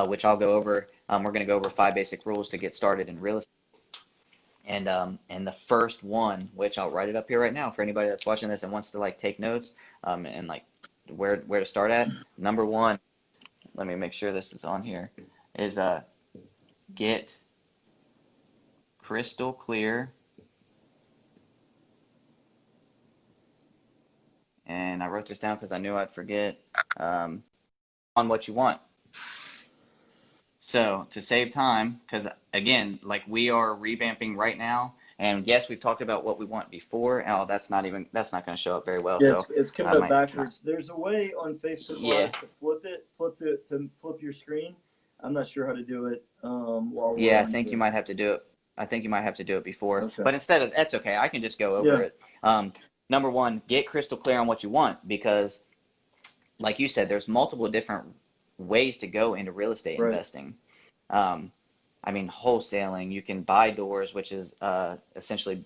which I'll go over, we're going to go over 5 basic rules to get started in real estate. And the first one, which I'll write it up here right now for anybody that's watching this and wants to like take notes, and like where to start at. Number 1, let me make sure this is on here, is get crystal clear. And I wrote this down because I knew I'd forget, on what you want. So to save time, because again, like we are revamping right now, and yes, we've talked about what we want before. Oh, that's not going to show up very well. Yeah, so it's coming up backwards. There's a way on Facebook Live to flip your screen. I'm not sure how to do it. I think you might have to do it. I think you might have to do it before. Okay. But instead of, that's okay. I can just go over it. Number 1, get crystal clear on what you want, because like you said, there's multiple different ways to go into real estate investing. I mean, wholesaling, you can buy doors, which is essentially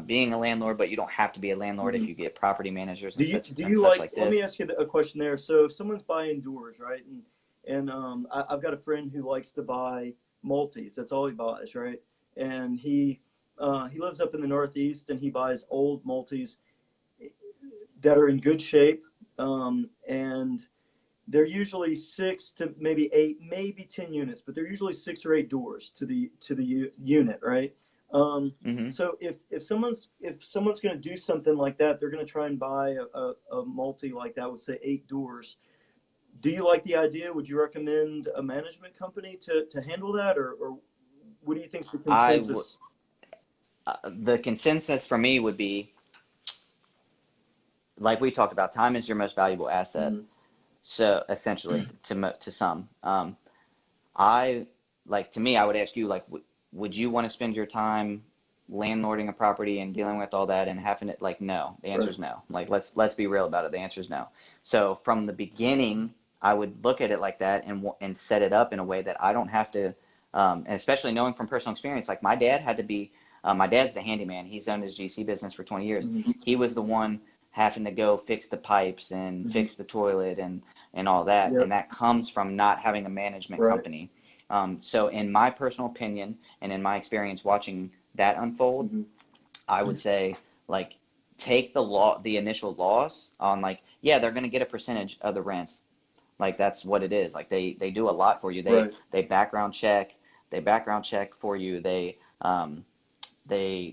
being a landlord, but you don't have to be a landlord if you get property managers and such like this. Let me ask you a question there. So if someone's buying doors, right? And I've got a friend who likes to buy multis. That's all he buys, right? And he lives up in the Northeast, and he buys old multis that are in good shape, and they're usually 6 to maybe 8, maybe 10 units, but they're usually 6 or 8 doors to the unit, right? So if someone's going to do something like that, they're going to try and buy a multi like that with say 8 doors. Do you like the idea? Would you recommend a management company to handle that, or what do you think's the consensus? The consensus for me would be, like we talked about, time is your most valuable asset. So essentially, to some, I would ask you, like, would you want to spend your time landlording a property and dealing with all that and having it? Like, no. The answer is no. Like, let's be real about it. The answer is no. So from the beginning, I would look at it like that and set it up in a way that I don't have to, and especially knowing from personal experience, like my dad had to be. My dad's the handyman. He's owned his GC business for 20 years. He was the one having to go fix the pipes and fix the toilet and all that. And that comes from not having a management company. So in my personal opinion and in my experience watching that unfold, I would say, like, take the initial loss on, like, yeah, they're going to get a percentage of the rents. Like, that's what it is. Like, they do a lot for you. They background check for you. They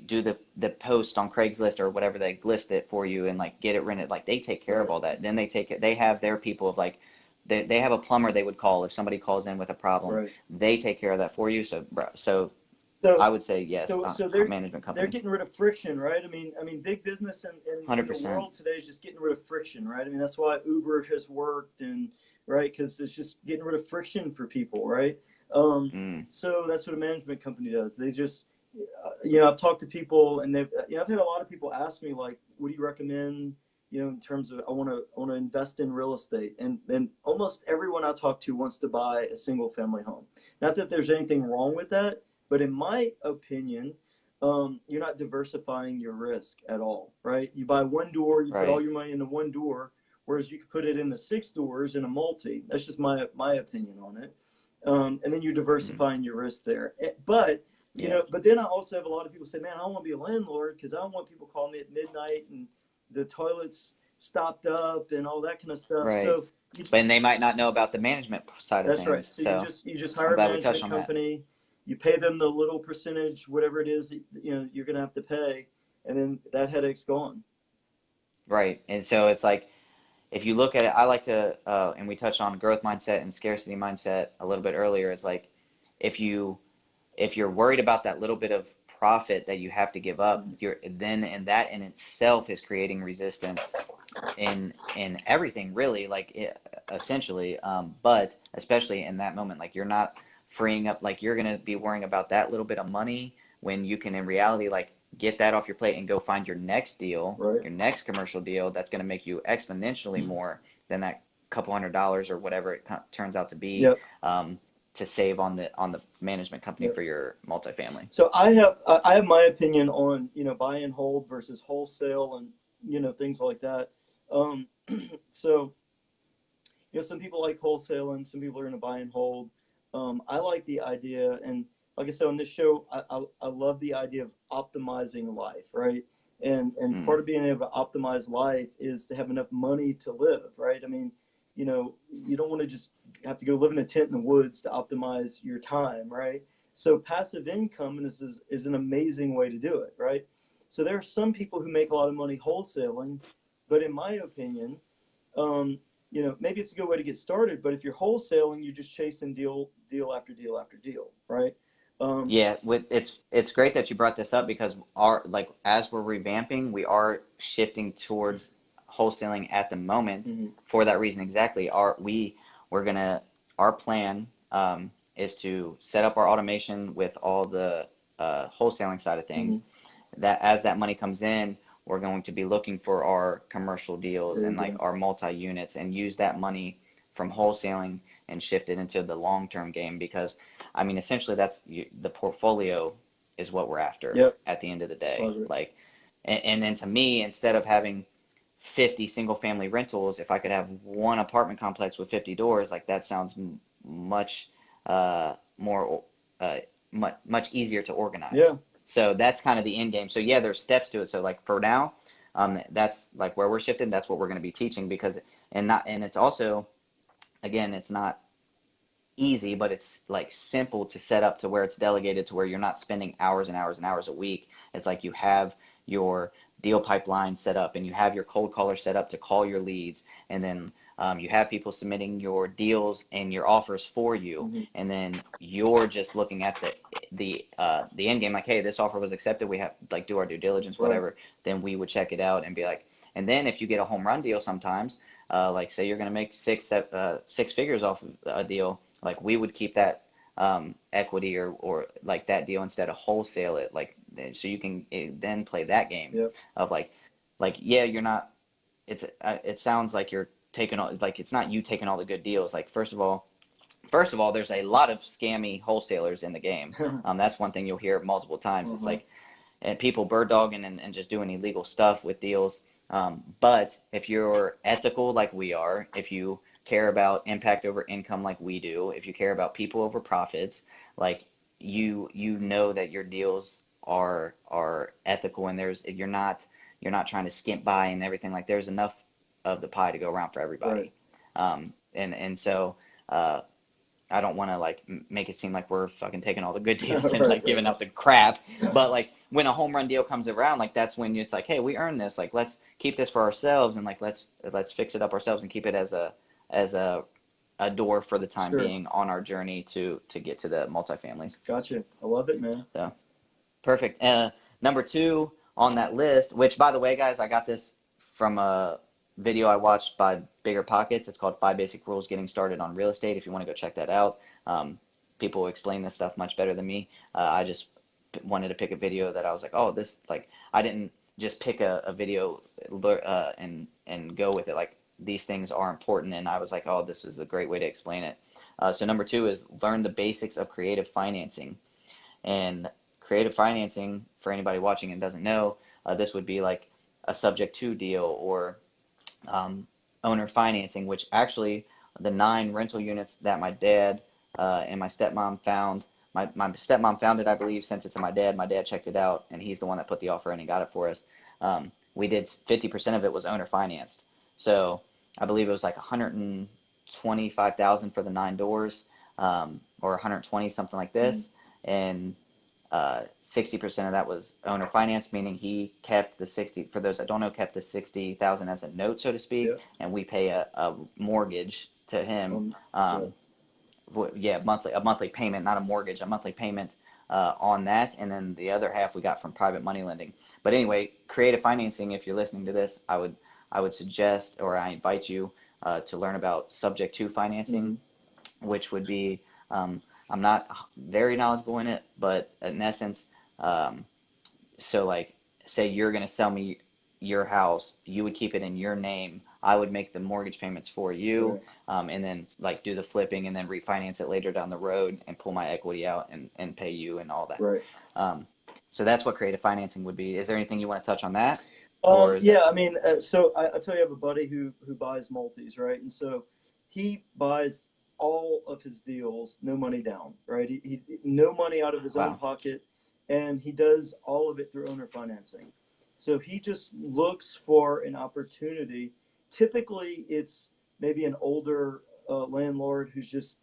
do the post on Craigslist or whatever, they list it for you and like get it rented. Like, they take care of all that. Then they have their people of like, they have a plumber they would call if somebody calls in with a problem. They take care of that for you. So I would say yes. So they're management company. They're getting rid of friction, right? I mean, big business in 100%. the world today is just getting rid of friction, right? I mean, that's why Uber has worked, and right, because it's just getting rid of friction for people, right? So that's what a management company does. They just, I've talked to people, and they've, I've had a lot of people ask me, like, what do you recommend? In terms of I want to invest in real estate, and almost everyone I talk to wants to buy a single family home. Not that there's anything wrong with that, but in my opinion, you're not diversifying your risk at all, right? You buy one door, you put all your money into one door, whereas you could put it in the 6 doors in a multi. That's just my opinion on it. And then you're diversifying your risk there. But but then I also have a lot of people say, man, I don't want to be a landlord because I don't want people calling me at midnight and the toilet's stopped up and all that kind of stuff. Right. So, and they might not know about the management side of things. That's right. So you just hire a management company, you pay them the little percentage, whatever it is, you're going to have to pay, and then that headache's gone. Right. And so it's like, if you look at it, I like to, and we touched on growth mindset and scarcity mindset a little bit earlier. It's like, if you if you're worried about that little bit of profit that you have to give up, and that in itself is creating resistance in everything, really, essentially, but especially in that moment, like, you're not freeing up, like, you're gonna be worrying about that little bit of money when you can, in reality, like, get that off your plate and go find your next deal, Right. your next commercial deal that's going to make you exponentially more than that couple $100 or whatever it turns out to be. Yep. To save on the management company Yep. for your multifamily. So I have my opinion on, buy and hold versus wholesale, and things like that. So some people like wholesaling, some people are going to buy and hold. I like the idea, and like I said on this show, I love the idea of optimizing life, right? And part of being able to optimize life is to have enough money to live, right? I mean, you don't want to just have to go live in a tent in the woods to optimize your time, right? So passive income is an amazing way to do it, right? So there are some people who make a lot of money wholesaling, but in my opinion, maybe it's a good way to get started. But if you're wholesaling, you're just chasing deal after deal after deal, right? Yeah, it's great that you brought this up, because as we're revamping, we are shifting towards wholesaling at the moment for that reason exactly. Our plan is to set up our automation with all the wholesaling side of things. That as that money comes in, we're going to be looking for our commercial deals and like our multi-units, and use that money from wholesaling and shift it into the long-term game, because I mean, essentially that's the portfolio is what we're after at the end of the day. Like, and then to me, instead of having 50 single family rentals, if I could have one apartment complex with 50 doors, like, that sounds much more much easier to organize. Yeah. So that's kind of the end game. So yeah, there's steps to it. So like for now, that's like where we're shifting. That's what we're going to be teaching, because and it's also, again, it's not easy, but it's like simple to set up to where it's delegated to where you're not spending hours and hours and hours a week. It's like you have your deal pipeline set up, and you have your cold caller set up to call your leads, and then you have people submitting your deals and your offers for you, and then you're just looking at the end game, like, hey, this offer was accepted, we have like do our due diligence, whatever. Then we would check it out and be like, and then if you get a home run deal sometimes, like say you're going to make six figures off of a deal, like we would keep that equity or like that deal instead of wholesale it, like, so you can then play that game of like yeah, you're not, it sounds like you're taking all, like, it's not you taking all the good deals. Like, first of all, there's a lot of scammy wholesalers in the game. That's one thing you'll hear multiple times. It's like, and people bird dogging and just doing illegal stuff with deals. But if you're ethical like we are, if you care about impact over income like we do, if you care about people over profits, like you know that your deals are ethical, and you're not trying to skimp by and everything. Like, there's enough of the pie to go around for everybody. And so I don't want to like make it seem like we're fucking taking all the good deals and like giving out the crap. But like when a home run deal comes around, like that's when it's like, hey, we earned this. Like, let's keep this for ourselves, and like let's fix it up ourselves and keep it as a door for the time being on our journey to get to the multifamilies. Gotcha. I love it, man. So perfect. Number 2 on that list, which, by the way, guys, I got this from a video I watched by Bigger Pockets. It's called 5 Basic Rules Getting Started on Real Estate. If you want to go check that out, people explain this stuff much better than me. I just wanted to pick a video that I was like, oh, this, like, I didn't just pick a video and go with it. Like, these things are important, and I was like, oh, this is a great way to explain it. So number 2 is learn the basics of creative financing. And creative financing, for anybody watching and doesn't know, this would be like a subject to deal or owner financing, which actually the 9 rental units that my dad and my stepmom found, my stepmom found it, I believe, sent it to my dad. My dad checked it out, and he's the one that put the offer in and got it for us. We did 50% of it was owner financed. So I believe it was like $125,000 for the 9 doors, or 120, something like this. And 60% of that was owner finance, meaning he kept the 60, for those that don't know, kept the 60,000 as a note, so to speak, and we pay a mortgage to him. A monthly payment, not a mortgage, a monthly payment on that, and then the other half we got from private money lending. But anyway, creative financing, if you're listening to this, I would suggest, or I invite you to learn about subject to financing, which would be, I'm not very knowledgeable in it, but in essence, so like, say you're going to sell me your house, you would keep it in your name. I would make the mortgage payments for you, and then like do the flipping and then refinance it later down the road and pull my equity out and pay you and all that. Right. So that's what creative financing would be. Is there anything you want to touch on that? Or is Yeah, that... I mean, so I tell you, I have a buddy who buys multis, right? And so he buys all of his deals, no money down, right? He no money out of his own Wow. pocket, and he does all of it through owner financing. So he just looks for an opportunity. Typically, it's maybe an older landlord who's just,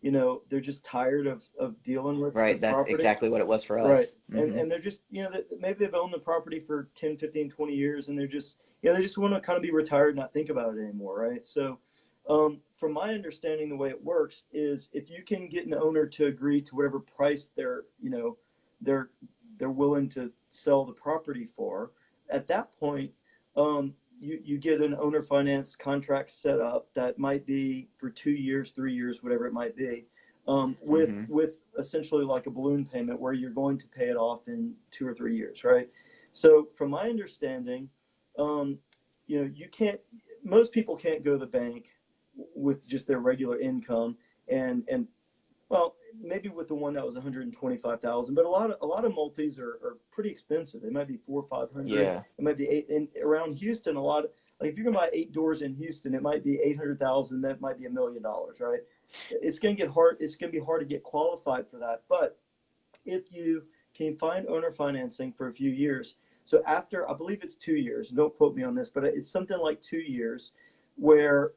they're just tired of dealing with the Right, that's property. exactly what it was for Right. us. And they're just, maybe they've owned the property for 10, 15, 20 years, and they're just, they just want to kind of be retired and not think about it anymore, right? So, from my understanding, the way it works is if you can get an owner to agree to whatever price they're they're willing to sell the property for, at that point, you get an owner finance contract set up that might be for 2 years, 3 years, whatever it might be, with essentially like a balloon payment where you're going to pay it off in 2 or 3 years, right? So from my understanding, you can't. Most people can't go to the bank with just their regular income, and well, maybe with the one that was 125,000, but a lot of multis are pretty expensive. They might be 400 or 500. Yeah. It might be eight. And around Houston, a lot. Like if you're gonna buy 8 doors in Houston, it might be 800,000. That might be $1 million, right? It's gonna get hard. It's gonna be hard to get qualified for that. But if you can find owner financing for a few years, so after, I believe it's 2 years. Don't quote me on this, but it's something like 2 years, where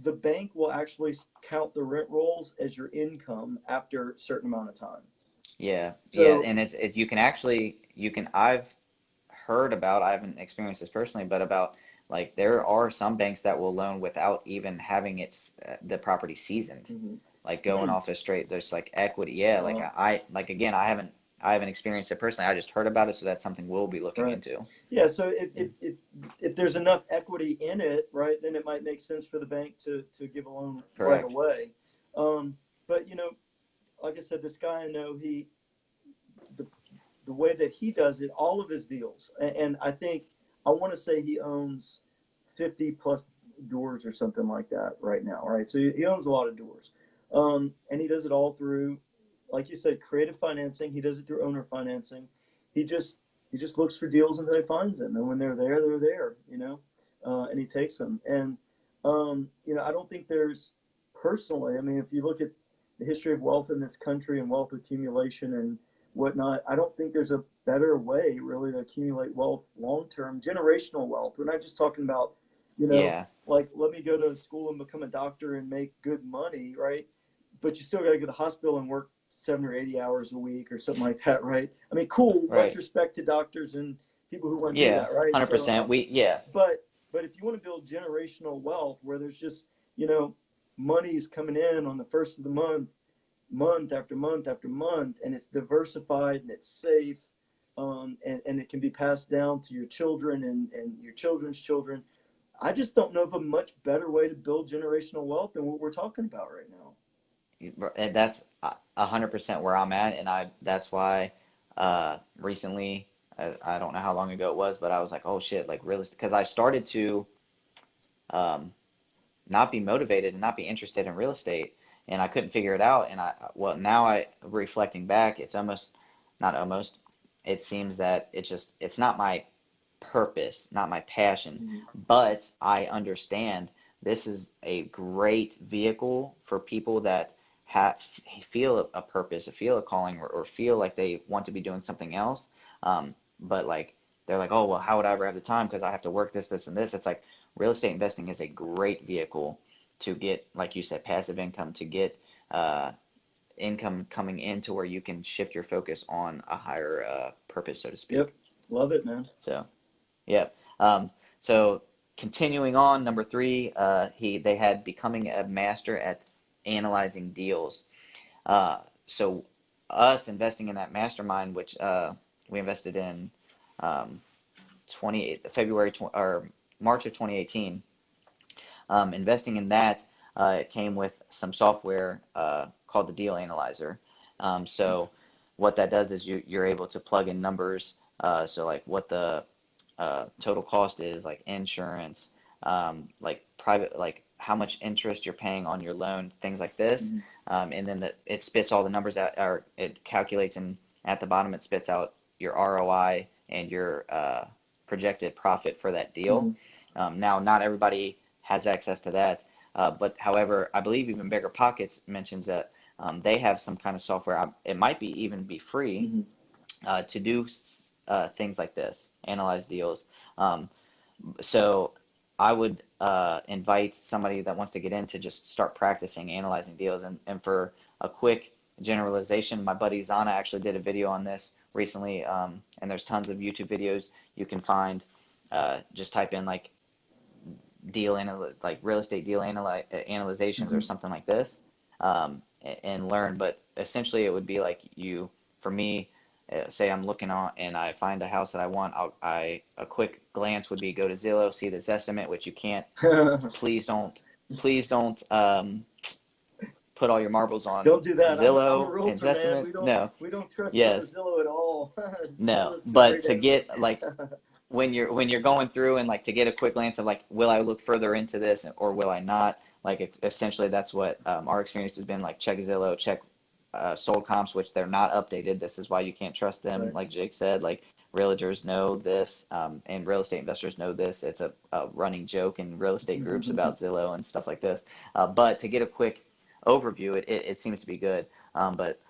the bank will actually count the rent rolls as your income after a certain amount of time. Yeah, yeah, So, and you can actually, I've heard about, I haven't experienced this personally, but about, like, there are some banks that will loan without even having the property seasoned, mhm. like going off as straight, there's like equity. Yeah, like uh, like again, I haven't experienced it personally. I just heard about it, so that's something we'll be looking right. into. Yeah. So if, Yeah. if if if there's enough equity in it, right, then it might make sense for the bank to give a loan right Correct. away. But like I said, this guy I know, the the way that he does it, all of his deals, and I want to say he owns 50 plus doors or something like that right now, right? So he owns a lot of doors, and he does it all through, like you said, creative financing. He does it through owner financing. He just he just looks for deals until he finds them, and when they're there, they're there, and he takes them. And I don't think there's personally. I mean, if you look at the history of wealth in this country and wealth accumulation and whatnot, I don't think there's a better way really to accumulate wealth long term, generational wealth. We're not just talking about, Yeah. like let me go to school and become a doctor and make good money, right? But you still got to go to the hospital and work 70 or 80 hours a week or something like that, right? I mean, cool. Much Right. respect to doctors and people who want to do Yeah. that, right? So, 100%. Yeah. but if you want to build generational wealth where there's just money is coming in on the first of the month after month after month, and it's diversified and it's safe, and it can be passed down to your children and your children's children. I just don't know of a much better way to build generational wealth than what we're talking about right now. And that's 100% where I'm at, and that's why recently, I don't know how long ago it was, but I was like, oh shit, like realistic, because I started to um, not be motivated and not be interested in real estate, and I couldn't figure it out. And well, now reflecting back, it's almost, not almost, it seems that it's not my purpose, not my passion, Mhm. but I understand this is a great vehicle for people that feel a purpose, feel a calling, or feel like they want to be doing something else. But like, they're like, oh, well, how would I ever have the time? Because I have to work this, this, and this. It's like, real estate investing is a great vehicle to get, like you said, passive income, to get uh, income coming into where you can shift your focus on a higher purpose, so to Yep, speak. love it, man. So, yeah. So continuing on, number three, they had becoming a master at analyzing deals. So us investing in that mastermind, which we invested in um, or March of 2018. Investing in that, it came with some software called the Deal Analyzer. So what that does is you're able to plug in numbers. So like what the total cost is, like insurance, like private, like how much interest you're paying on your loan, things like this. And then it spits all the numbers out, or it calculates, and at the bottom it spits out your ROI and your projected profit for that deal. Now, not everybody has access to that, but however, I believe even Bigger Pockets mentions that they have some kind of software. It might even be free to do things like this, analyze deals. So I would invite somebody that wants to get in to just start practicing analyzing deals. And for a quick generalization, my buddy Zana actually did a video on this recently, and there's tons of YouTube videos you can find. Just type in like like real estate deal analyzations or something like this, and learn. But essentially, it would be like for me, say I'm looking on and I find a house that I want. A quick glance would be go to Zillow, see this estimate, which you can't. Please don't put all your marbles on Don't do that. I'm a Zillow and realtor, man. No. We don't trust Yes. Zillow at all. No. But to get like when you're going through and like to get a quick glance of like, will I look further into this or will I not? Like essentially that's what our experience has been. Like check Zillow, check sold comps, which they're not updated. This is why you can't trust them. Right. Like Jake said, like realtors know this, and real estate investors know this. It's a running joke in real estate groups about Zillow and stuff like this. But to get a quick overview, it seems to be good. But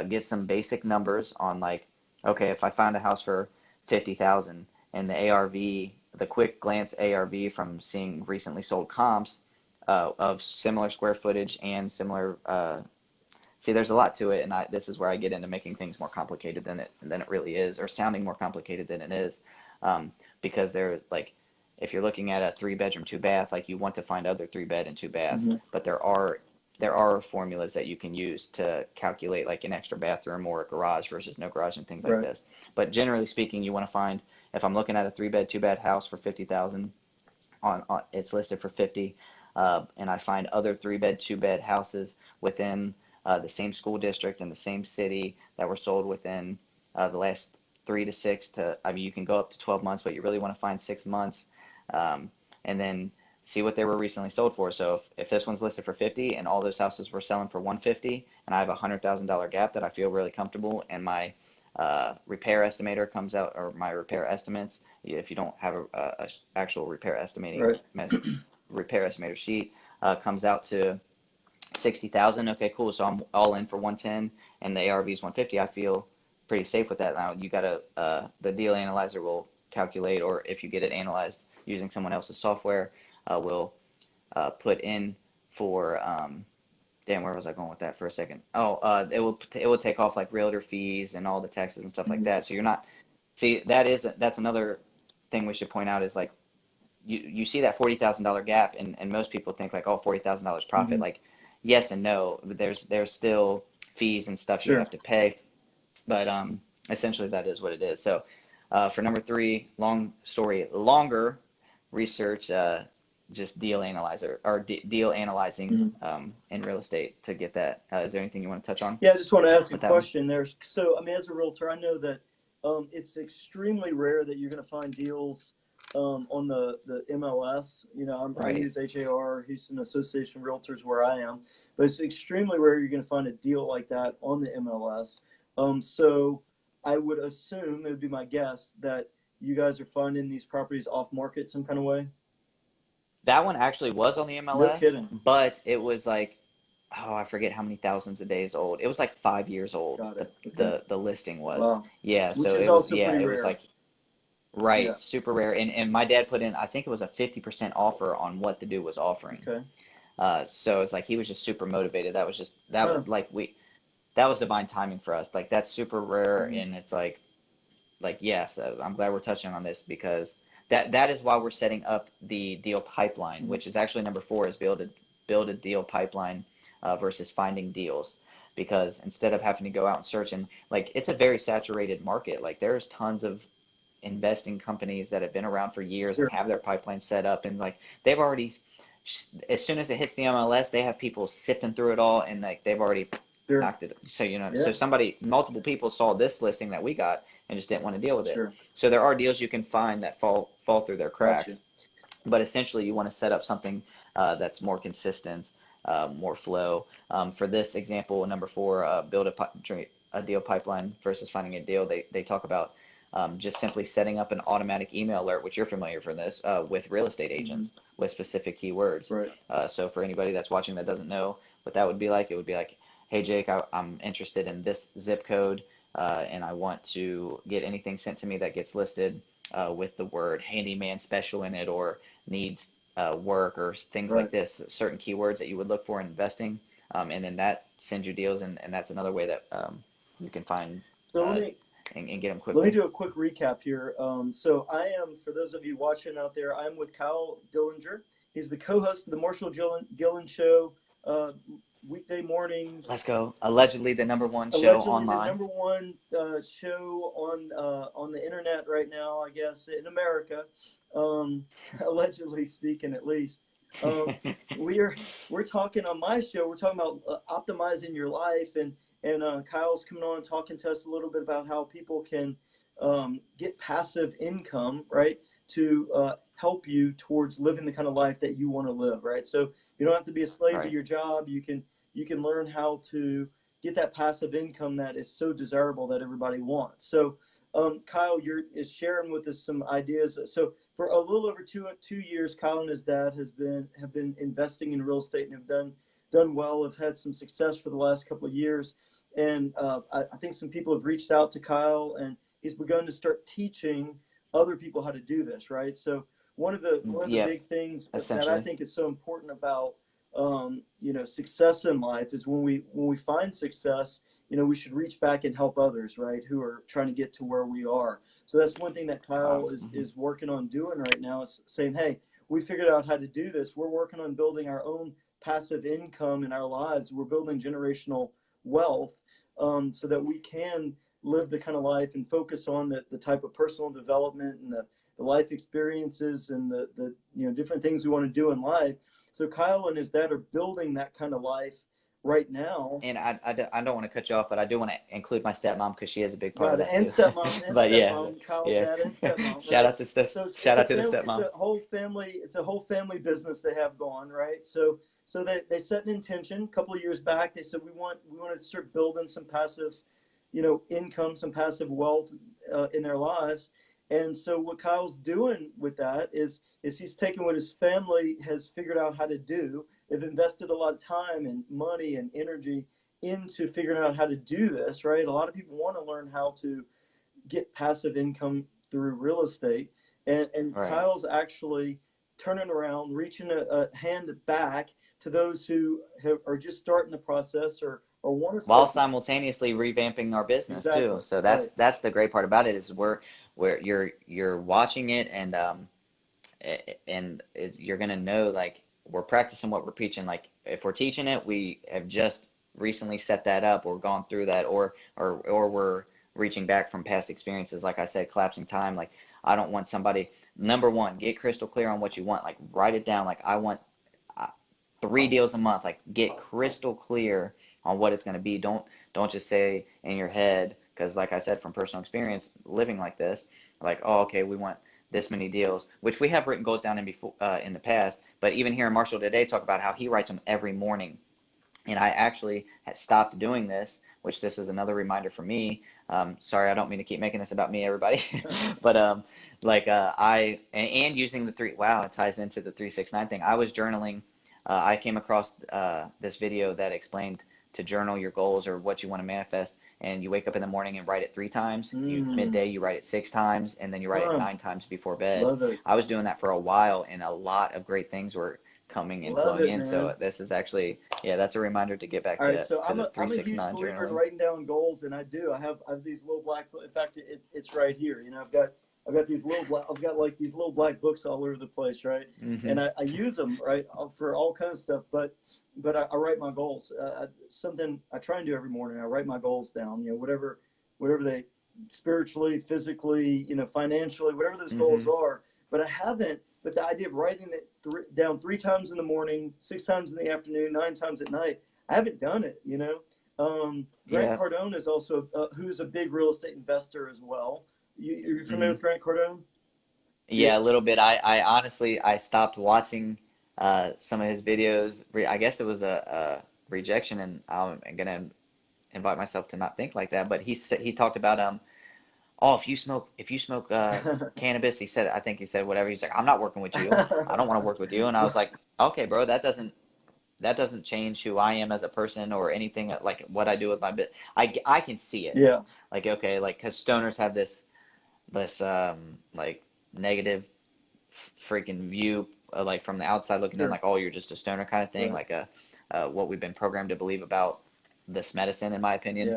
get some basic numbers on like, okay, if I found a house for 50,000 and the ARV, the quick glance ARV from seeing recently sold comps of similar square footage and similar. See, there's a lot to it, and this is where I get into making things more complicated than it really is, or sounding more complicated than it is, because they're like, if you're looking at a 3-bedroom, 2-bath, like you want to find other 3-bed and 2 baths, but there are formulas that you can use to calculate like an extra bathroom or a garage versus no garage and things like this. But generally speaking, you want to find, if I'm looking at a 3-bed, 2-bath house for 50,000, on it's listed for 50, and I find other 3-bed, 2-bed houses within the same school district in the same city that were sold within the last 3 to 6 to, I mean, you can go up to 12 months, but you really want to find 6 months, and then see what they were recently sold for. So if this one's listed for 50 and all those houses were selling for 150, and I have a $100,000 gap that I feel really comfortable, and my repair estimator comes out, or my repair estimates, if you don't have a actual repair estimating repair estimator sheet, comes out to 60,000. Okay, cool. So I'm all in for 110, and the ARV is 150. I feel pretty safe with that. Now you gotta the deal analyzer will calculate, or if you get it analyzed using someone else's software, will put in for damn, where was I going with that for a second? Oh, it will take off like realtor fees and all the taxes and stuff like that. So you're not, see, that's another thing we should point out is like you see that $40,000 gap, and most people think like, oh, $40,000 profit. Like, yes and no. There's still fees and stuff you have to pay, but essentially that is what it is. So for number 3, longer research, just deal analyzer or deal analyzing in real estate to get that. Is there anything you want to touch on? Yeah, I just want to ask a question there. So, I mean, as a realtor, I know that it's extremely rare that you're going to find deals on the MLS. You know, I use HAR, Houston Association of Realtors, where I am, but it's extremely rare you're going to find a deal like that on the MLS. So I would assume, it would be my guess, that you guys are finding these properties off market some kind of way. That one actually was on the MLS, no kidding. But it was like, oh, I forget how many thousands of days old. It was like 5 years old. Got it. The listing was. Wow. Yeah, Which so is it was also yeah, pretty it rare. was like super rare. And my dad put in, I think it was a 50% offer on what the dude was offering. Okay. So it's like he was just super motivated. That was just was like that was divine timing for us. Like that's super rare, and it's like yes, I'm glad we're touching on this because that is why we're setting up the deal pipeline, which is actually number 4, is build a deal pipeline versus finding deals. because instead of having to go out and search, and like it's a very saturated market. Like there's tons of investing companies that have been around for years and Sure. have their pipeline set up, and like they've already, as soon as it hits the MLS, they have people sifting through it all, and like they've already Sure. knocked it. So Yeah. so multiple people saw this listing that we got and just didn't want to deal with it. Sure. So there are deals you can find that fall through their cracks. Gotcha. But essentially, you want to set up something that's more consistent, more flow. For this example, number 4, build a deal pipeline versus finding a deal. They talk about just simply setting up an automatic email alert, which you're familiar for this, with real estate agents with specific keywords. Right. So for anybody that's watching that doesn't know what that would be like, it would be like, hey Jake, I'm interested in this zip code, and I want to get anything sent to me that gets listed with the word handyman special in it, or needs work, or things Right. like this, certain keywords that you would look for in investing, and then that sends you deals, and that's another way that you can find So and get them let me quickly. do a quick recap here. So I am, for those of you watching out there, I'm with Kyle Dillinger. He's the co-host of the Marshall Gillen Show, weekday mornings. Let's go. Allegedly the #1 show Allegedly online. the number one show on the internet right now, I guess, in America. Allegedly speaking, at least. We're talking on my show. We're talking about optimizing your life, and Kyle's coming on and talking to us a little bit about how people can get passive income, right, to help you towards living the kind of life that you want to live, right? So you don't have to be a slave to Right. your job. You can learn how to get that passive income that is so desirable that everybody wants. So Kyle, is sharing with us some ideas. So for a little over 2 years, Kyle and his dad have been investing in real estate and have done well. Have had some success for the last couple of years, and I think some people have reached out to Kyle, and he's begun to start teaching other people how to do this. Right. So one of the Yep. big things that I Essentially. think is so important about success in life is when we find success, we should reach back and help others, right, who are trying to get to where we are. So that's one thing that Kyle is working on doing right now, is saying, hey, we figured out how to do this. We're working on building our own passive income in our lives. We're building generational wealth, so that we can live the kind of life and focus on the type of personal development and the life experiences and the different things we want to do in life. So Kyle and his dad are building that kind of life right now. And I don't want to cut you off, but I do want to include my stepmom, because she is a big part of that and too. stepmom, and But stepmom, Kyle's yeah. dad and stepmom. Shout Right? out to the So stepmom. It's a whole family. It's a whole family business they have going, right? So they set an intention a couple of years back. They said we want to start building some passive, income, some passive wealth in their lives. And so what Kyle's doing with that is he's taking what his family has figured out how to do. They've invested a lot of time and money and energy into figuring out how to do this, right? A lot of people want to learn how to get passive income through real estate. And Right. Kyle's actually turning around, reaching a hand back to those who are just starting the process or want to start. While simultaneously revamping our business too. So that's the great part about it, is where you're watching it, and you're gonna know, like, we're practicing what we're preaching. Like if we're teaching it, we have just recently set that up or gone through that, or we're reaching back from past experiences. Like I said, collapsing time. Like I don't want somebody, #1, get crystal clear on what you want. Like write it down. Like I want 3 deals a month. Like get crystal clear on what it's going to be. Don't just say in your head, because like I said, from personal experience living like this, like, oh, okay, we want this many deals, which we have written goals down in the past. But even here in Marshall today, talk about how he writes them every morning. And I actually had stopped doing this, which this is another reminder for me. Sorry, I don't mean to keep making this about me, everybody. But and using the it ties into the 369 thing. I was journaling. I came across this video that explained to journal your goals or what you want to manifest, and you wake up in the morning and write it 3 times. Midday you write it 6 times, and then you write it 9 times before bed. Love it. I was doing that for a while, and a lot of great things were coming and flowing in. Man. So this is actually, that's a reminder to get back to, so I'm the a huge 369 believer in journaling. writing down goals, and I have these little black. In fact, it's right here. I've got I've got like these little black books all over the place, right? Mm-hmm. And I use them, right, for all kinds of stuff. But I write my goals. Something I try and do every morning. I write my goals down. Whatever they spiritually, physically, financially, whatever those Mm-hmm. goals are. But I haven't. But the idea of writing it down 3 times in the morning, 6 times in the afternoon, 9 times at night, I haven't done it. Grant Yeah. Cardone is also who's a big real estate investor as well. You're familiar Mm-hmm. with Grant Cardone? Yeah, a Yes. little bit. I honestly I stopped watching some of his videos. I guess it was a rejection, and I'm gonna invite myself to not think like that. But he talked about oh, if you smoke cannabis, he said, I think he said whatever. He's like, I'm not working with you. I don't want to work with you. And I was like, okay, bro, that doesn't change who I am as a person or anything like what I do with my bit. I can see it. Yeah. Like, okay, like, because stoners have this like negative freaking view, like from the outside looking in, Sure. like, oh, you're just a stoner kind of thing, Right. like what we've been programmed to believe about this medicine, in my opinion.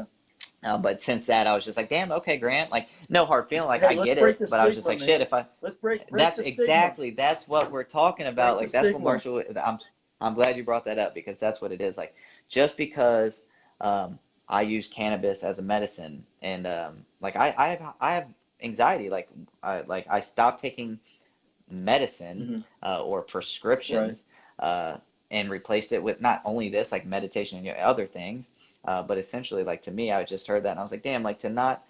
Yeah. But since that, I was just like, damn, okay, Grant, like, no hard feeling, like, Hey, I let's get break it, the but I was just stigma, like, shit, man. if I, Let's break that's the stigma. exactly, that's what we're talking about. Break the Like, that's what stigma. Marshall, I'm glad you brought that up, because that's what it is. Like, just because I use cannabis as a medicine, and like, I have anxiety, like I stopped taking medicine Hmm. or Right. prescriptions, uh, and replaced it with not only this, like meditation and other things, but essentially, like, to me, I just heard that and I was like, damn, like, to not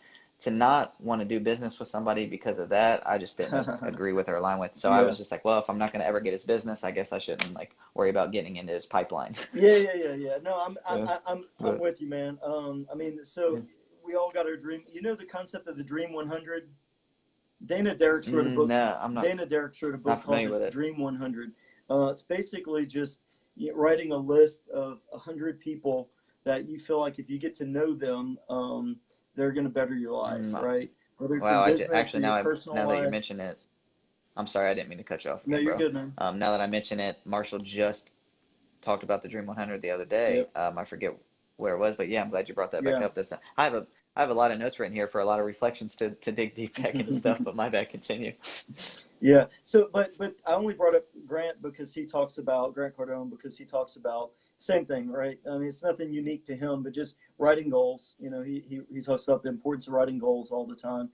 want to do business with somebody because of that, I just didn't agree with or align with. So I Yeah. was just like, well, if I'm not going to ever get his business, I guess I shouldn't like worry about getting into his pipeline. Yeah. No, I'm I'm Yeah, I'm I'm but with you, man. I mean, yeah. so we all got our dream. You know the concept of the Dream 100. Dana Derrick wrote a book. No, I'm not Dana Derrick wrote a not book called familiar The with it. Dream 100. It's basically just writing a list of 100 people that you feel like if you get to know them, they're going to better your life, Mm, right? Whether it's in wow, business or actually, your personal now that you life. mention it, I'm sorry, I didn't mean to cut you off No, again, you're bro. good, man. Now that I mention it, Marshall just talked about the Dream 100 the other day. Yep. I forget where it was, but yeah, I'm glad you brought that back Yeah. up. I have a lot of notes written here for a lot of reflections to dig deep back into stuff, but my bad, continue. Yeah. So, but I only brought up Grant because he talks about Grant Cardone because he talks about same thing, right? I mean, it's nothing unique to him, but just writing goals. He talks about the importance of writing goals all the time.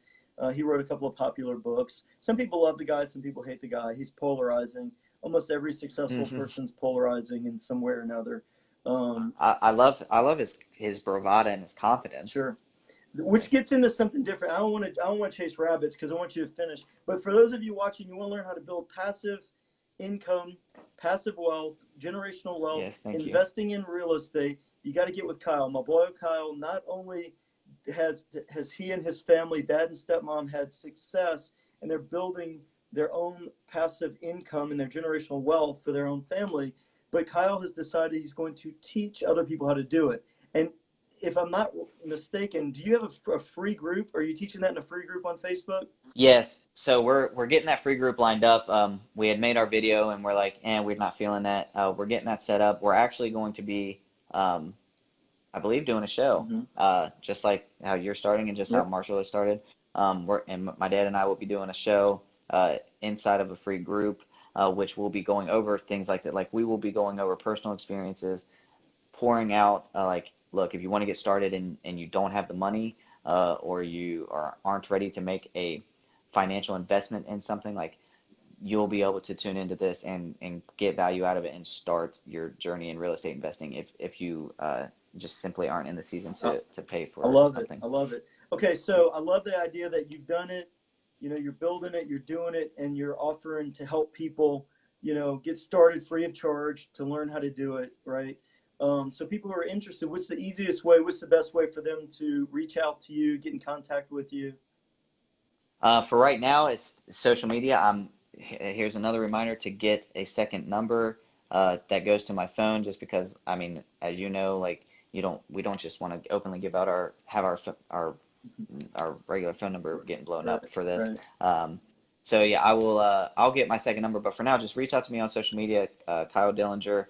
He wrote a couple of popular books. Some people love the guy, some people hate the guy. He's polarizing. Almost every successful Hmm. person's polarizing in some way or another. Um, I love his bravado and his confidence. sure. Which Like, gets into something different. I don't want to chase rabbits because I want you to finish. But for those of you watching, you want to learn how to build passive income, passive wealth, generational wealth, yes, thank you. investing in real estate. You got to get with Kyle. My boy Kyle. Not only has he and his family, dad and stepmom, had success, and they're building their own passive income and their generational wealth for their own family, but Kyle has decided he's going to teach other people how to do it. And if I'm not mistaken, do you have a free group? Are you teaching that in a free group on Facebook? Yes, so we're getting that free group lined up. We had made our video and we're like, we're not feeling that. We're getting that set up. We're actually going to be, um, I believe, doing a show, Mm-hmm. just like how you're starting and just how Yep. Marshall has started. And my dad and I will be doing a show inside of a free group, which will be going over things like that. Like, we will be going over personal experiences, pouring out, like, look, if you want to get started and you don't have the money, or you aren't ready to make a financial investment in something, like, you'll be able to tune into this and get value out of it and start your journey in real estate investing if you just simply aren't in the season I, to pay I for love it. something. I love it. Okay, so I love the idea that you've done it. You're building it, you're doing it, and you're offering to help people, get started free of charge to learn how to do it, right? So people who are interested, what's the easiest way? What's the best way for them to reach out to you, get in contact with you? For right now, it's social media. Here's another reminder to get a second number that goes to my phone, just because, I mean, as you know, like, we don't just want to openly give out our regular phone number getting blown Right, up for this. right. So yeah, I'll get my second number, but for now, just reach out to me on social media, Kyle Dillinger.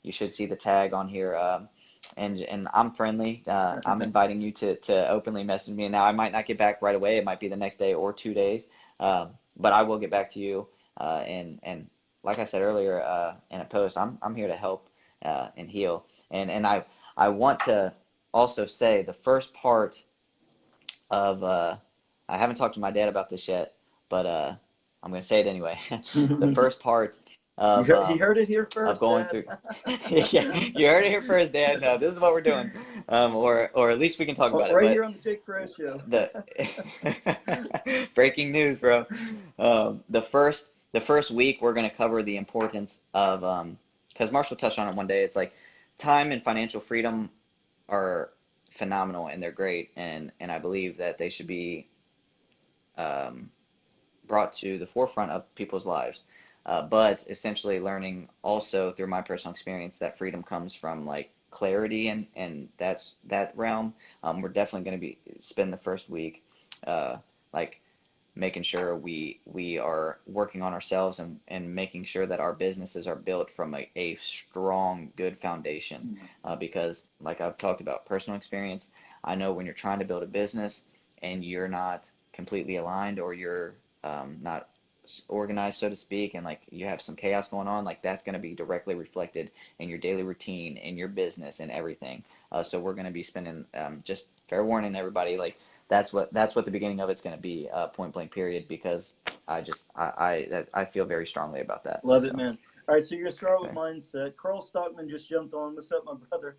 You should see the tag on here. and I'm friendly. I'm inviting you to openly message me. Now I might not get back right away. It might be the next day or 2 days, but I will get back to you. And like I said earlier in a post, I'm here to help and heal. And I want to also say the first part of I haven't talked to my dad about this yet, but I'm going to say it anyway. The first part He heard it here of first, going Dad. through. Yeah, you heard it here first, Dad. No, this is what we're doing, or at least we can talk about it. Right But here on the Jake Perez Show. the breaking news, bro. The first week we're going to cover the importance of because Marshall touched on it one day. It's like time and financial freedom are phenomenal and they're great, and I believe that they should be um, brought to the forefront of people's lives. But essentially learning also through my personal experience that freedom comes from like clarity and that's that realm. We're definitely going to be spend the first week uh, like making sure we are working on ourselves and making sure that our businesses are built from a strong, good foundation. Because like I've talked about personal experience, I know when you're trying to build a business and you're not completely aligned or you're not organized, so to speak, and like you have some chaos going on, like that's going to be directly reflected in your daily routine, in your business, and everything. So we're going to be spending just fair warning, everybody. Like that's what the beginning of it's going to be, point blank period. Because I feel very strongly about that. Love it, So man. All right, so you're gonna start with okay. mindset. Carl Stockman just jumped on. What's up, my brother?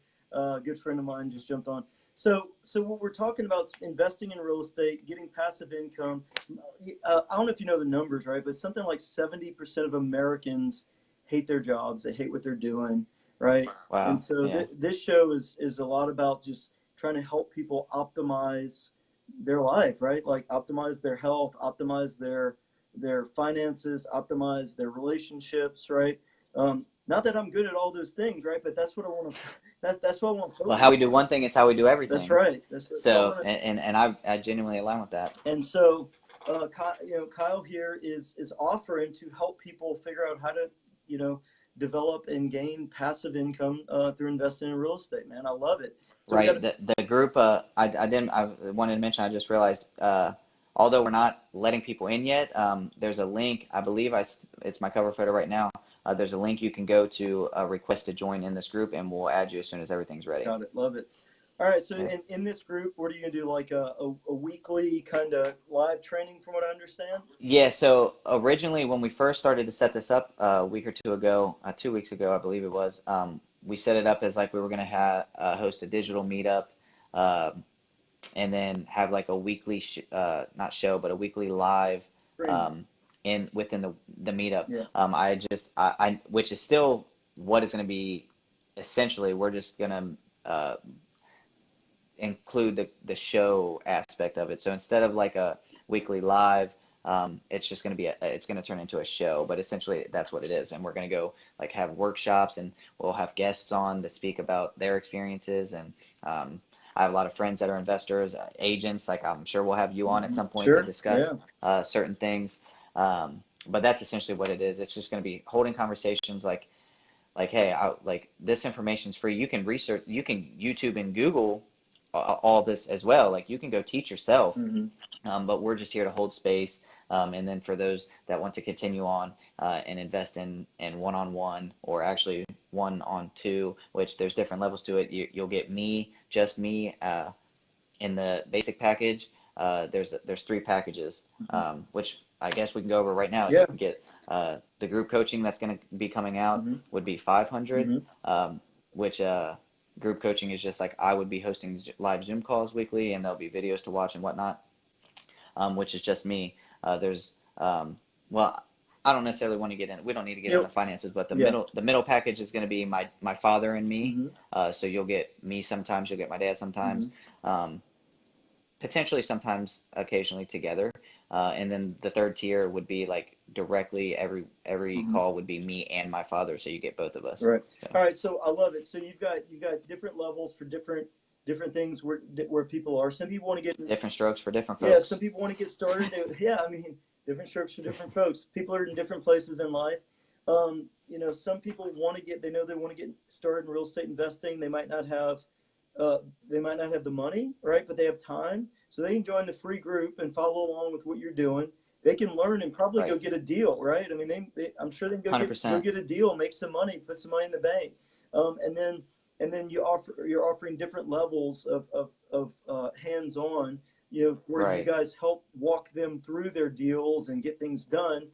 Good friend of mine just jumped on. So what we're talking about is investing in real estate, getting passive income. I don't know if you know the numbers, right? But something like 70% of Americans hate their jobs. They hate what they're doing, right? And Wow. so Yeah. this show is a lot about just trying to help people optimize their life, right? Like optimize their health, optimize their finances, optimize their relationships, right? Not that I'm good at all those things, right? But that's what I want to. That's what I want to Well, how focus we do on. one thing is how we do That's everything. right. So I So want to. and I genuinely align with that. And so, Kyle here is offering to help people figure out how to, you know, develop and gain passive income through investing in real estate. Man, I love it. So we got Right. The group I wanted to mention, I just realized although we're not letting people in yet, there's a link. I believe it's my cover photo right now. There's a link you can go to request to join in this group, and we'll add you as soon as everything's ready. got it. Love it. All right. So Okay. in this group, what are you gonna do? Like a weekly kind of live training, from what I understand. Yeah, so originally when we first started to set this up a week or two ago, 2 weeks ago, I believe it was, we set it up as like we were going to host a digital meetup, um, and then have like a weekly not show, but a weekly live Training. um, in within the meetup. Yeah. I which is still what it's going to be. Essentially, we're just going to include the show aspect of it. So instead of like a weekly live, it's just going to be it's going to turn into a show. But essentially, that's what it is. And we're going to go like have workshops, and we'll have guests on to speak about their experiences. And I have a lot of friends that are investors, agents. Like I'm sure we'll have you on at some point to Sure. discuss Yeah. certain things. But that's essentially what it is. It's just going to be holding conversations like, hey, like this information's free. You can research, you can YouTube and Google all this as well. Like you can go teach yourself, but we're just here to hold space. And then for those that want to continue on and invest in one-on-one, or actually one-on-two, which there's different levels to it. You'll get just me in the basic package. There's 3 packages, which I guess we can go over right now. You Yeah. can get the group coaching that's going to be coming out would be 500, which group coaching is just like I would be hosting live Zoom calls weekly, and there'll be videos to watch and whatnot, which is just me. There's well, I don't necessarily want to get in. We don't need to get into finances, but the middle package is going to be my father and me. So you'll get me sometimes, you'll get my dad sometimes, potentially sometimes occasionally together. And then the third tier would be like directly every call would be me and my father, so you get both of us. Right. So. All right. So I love it. So you've got different levels for different things where people are. Some people want to get different strokes for different folks. Yeah. Some people want to get started. Yeah. I mean, different strokes for different folks. People are in different places in life. Some people want to they know they want to get started in real estate investing. Uh, they might not have the money, right? But they have time. So they can join the free group and follow along with what you're doing. They can learn and probably go Right. get a deal, right? I mean, I'm sure they can go 100%. get a deal, make some money, put some money in the bank, and then you're offering different levels of hands-on, where you Right. guys help walk them through their deals and get things done.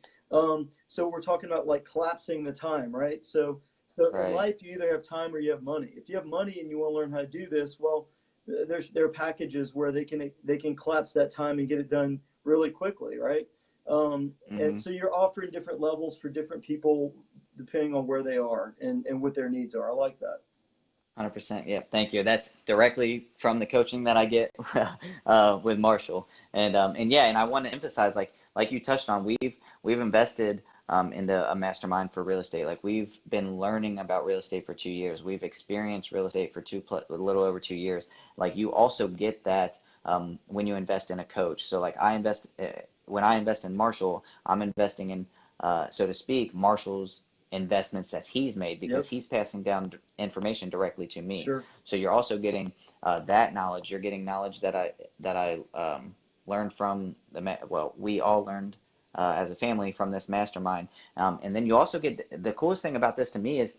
So we're talking about like collapsing the time, right? So in Right. life, you either have time or you have money. If you have money and you want to learn how to do this, well, there are packages where they can collapse that time and get it done really quickly, right? And Hmm. so you're offering different levels for different people depending on where they are and what their needs are. I like that. 100%. Yeah. Thank you. That's directly from the coaching that I get with Marshall. And yeah, and I want to emphasize, like you touched on, we've invested into a mastermind for real estate. Like we've been learning about real estate for 2 years. We've experienced real estate for a little over 2 years. Like you also get that when you invest in a coach. So like when I invest in Marshall, I'm investing in, so to speak, Marshall's investments that he's made because Yep, he's passing down information directly to me. sure. So you're also getting that knowledge. You're getting knowledge that I learned from well, we all learned as a family from this mastermind. And then you also get the coolest thing about this to me is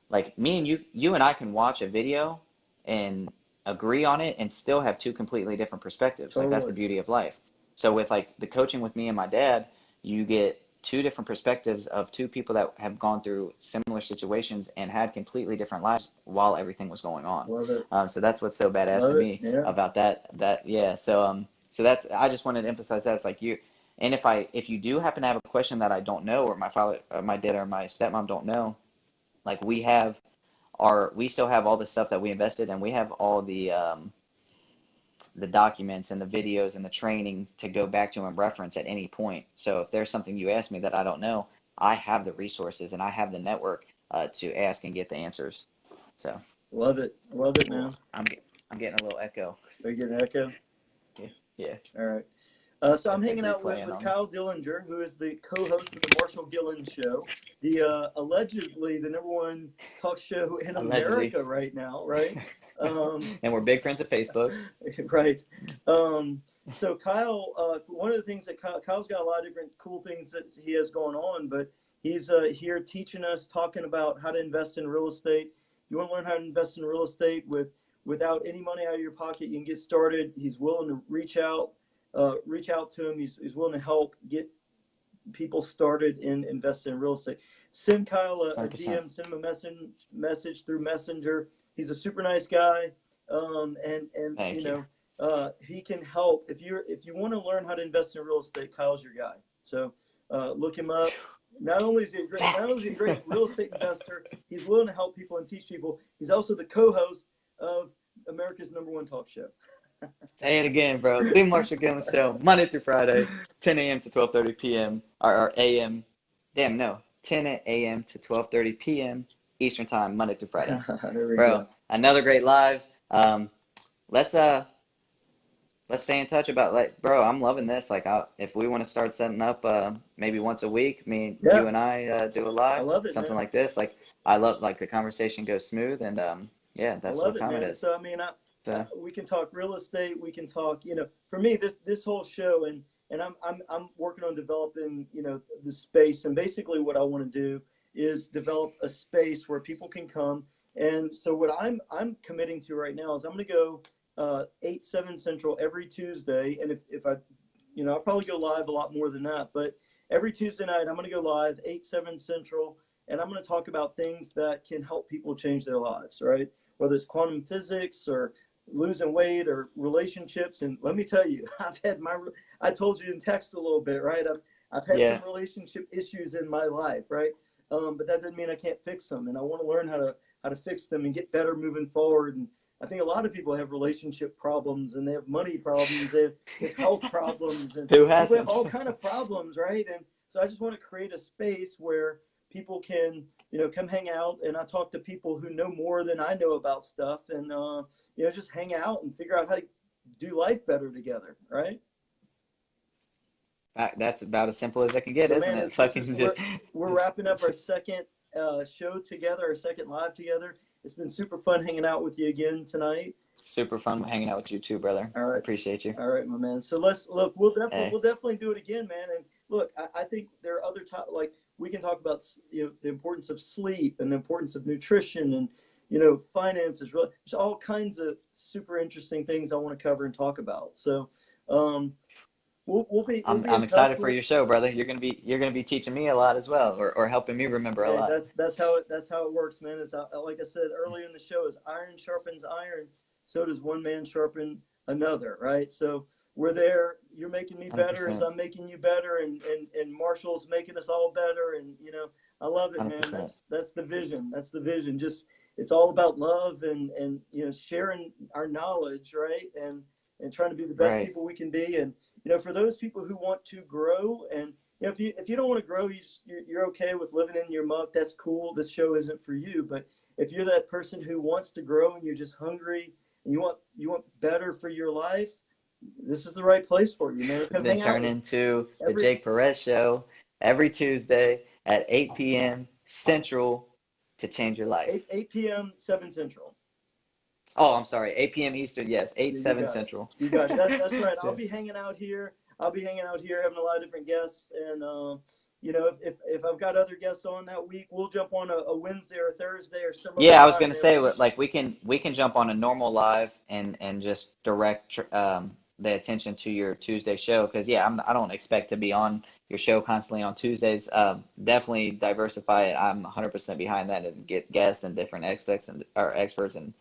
like me and you and I can watch a video and agree on it and still have two completely different perspectives. Like that's the Totally. beauty of life. So with like the coaching with me and my dad, you get two different perspectives of two people that have gone through similar situations and had completely different lives while everything was going on. Love it. So that's what's so badass to Love it. me Yeah. about that. Yeah. So that's, I just wanted to emphasize that it's like you, and if you do happen to have a question that I don't know, or my father, or my dad, or my stepmom don't know, like we still have all the stuff that we invested, and we have all the documents and the videos and the training to go back to and reference at any point. So if there's something you ask me that I don't know, I have the resources and I have the network to ask and get the answers. So Love it. Love it, oh, man. I'm getting a little echo. Are you getting an echo? Yeah, yeah, All right. So I'm it's like hanging out with, replaying with on. Kyle Dillinger, who is the co-host of the Marshall Gillen Show, the allegedly the number one talk show in Allegedly. America right now, right? Um, And we're big friends of Facebook. right. So Kyle, one of the things that Kyle's got a lot of different cool things that he has going on, but he's here teaching us, talking about how to invest in real estate. You want to learn how to invest in real estate without any money out of your pocket, you can get started. He's willing to reach out to him. He's willing to help get people started in investing in real estate. Send Kyle a 100%. DM, send him a message through Messenger. He's a super nice guy, and Thank you. he can help. If you want to learn how to invest in real estate, Kyle's your guy. So look him up. Not only is he Facts. a great real estate investor, he's willing to help people and teach people. He's also the co-host of America's number one talk show. Say it again, bro. The Marshall Gillen Show, Monday through Friday, 10 a.m. to 12:30 p.m. or a.m. Damn, no, 10 a.m. to 12:30 p.m. Eastern Time, Monday through Friday. There we Bro, go. another great live. Let's let's stay in touch about like, bro. I'm loving this. Like, if we want to start setting up, maybe once a week, Yeah, you and I do a I live, love it, something man. like this. Like, I love like the conversation goes smooth, and yeah, I that's love what it, time it man. is. So I mean, So we can talk real estate. We can talk. For me, this whole show, and I'm working on developing the space. And basically, what I want to do is develop a space where people can come. And so what I'm committing to right now is I'm going to go 8-7 Central every Tuesday. And if I I'll probably go live a lot more than that, but every Tuesday night I'm going to go live 8-7 Central, and I'm going to talk about things that can help people change their lives, right? Whether it's quantum physics or losing weight or relationships. And let me tell you, I told you in text a little bit, right? I've had yeah, some relationship issues in my life, right? But that doesn't mean I can't fix them. And I want to learn how to fix them and get better moving forward. And I think a lot of people have relationship problems, and they have money problems, they have health problems, and who people have hasn't? all kind of problems, right? And so I just want to create a space where people can come hang out, and I talk to people who know more than I know about stuff, and just hang out and figure out how to do life better together, right? That's about as simple as it can get, So, isn't man, it? this is Fucking just we're wrapping up our second show together, our second live together. It's been super fun hanging out with you again tonight. super fun hanging out with you too, brother. All right. Appreciate you. All right, my man. So let's look. We'll Hey, definitely do it again, man. And look, I think there are other like we can talk about the importance of sleep and the importance of nutrition and finances. Really, there's all kinds of super interesting things I want to cover and talk about. So um, we'll be I'm in touch. excited for your show, brother. You're gonna be teaching me a lot as well, or helping me remember a Hey, lot. that's how it works, man. It's like I said earlier in the show, is iron sharpens iron, so does one man sharpen another, right? So we're there. You're making me better as 100%. I'm making you better, and Marshall's making us all better, and I love it, man. 100%. That's the vision. That's the vision. Just it's all about love and sharing our knowledge, right? And trying to be the best Right. people we can be, and for those people who want to grow and if you don't want to grow, you're okay with living in your muck. That's cool. This show isn't for you. But if you're that person who wants to grow and you're just hungry and you want better for your life, this is the right place for you, man. Come Then hang out turn with into the every Jake Perez show every Tuesday at 8 p.m. Central to change your life. 8 p.m. 7 Central. Oh, I'm sorry, 8 p.m. Eastern. Yes, 8 Yeah, you 7 got it. Central. You got it. That's right. I'll Yeah. be hanging out here. I'll be hanging out here, having a lot of different guests, and if I've got other guests on that week, we'll jump on a Wednesday or Thursday or some other Yeah, I was time, gonna man. say We'll just like we can jump on a normal live and just direct the attention to your Tuesday show because yeah, I don't expect to be on your show constantly on Tuesdays. Definitely diversify it. I'm 100% behind that and get guests and different aspects and or experts and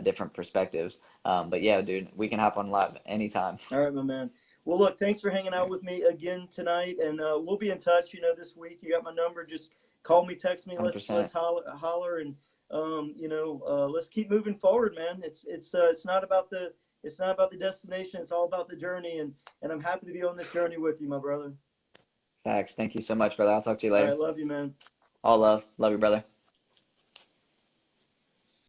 different perspectives. But yeah, dude, we can hop on live anytime. All right, my man. Well, look, thanks for hanging out with me again tonight, and we'll be in touch. This week you got my number. Just call me, text me. Let's 100%. holler, and let's keep moving forward, man. It's not about the destination. It's all about the journey, and I'm happy to be on this journey with you, my brother. Facts. Thank you so much, brother. I'll talk to you All later. right, love you, man. All love. Love you, brother.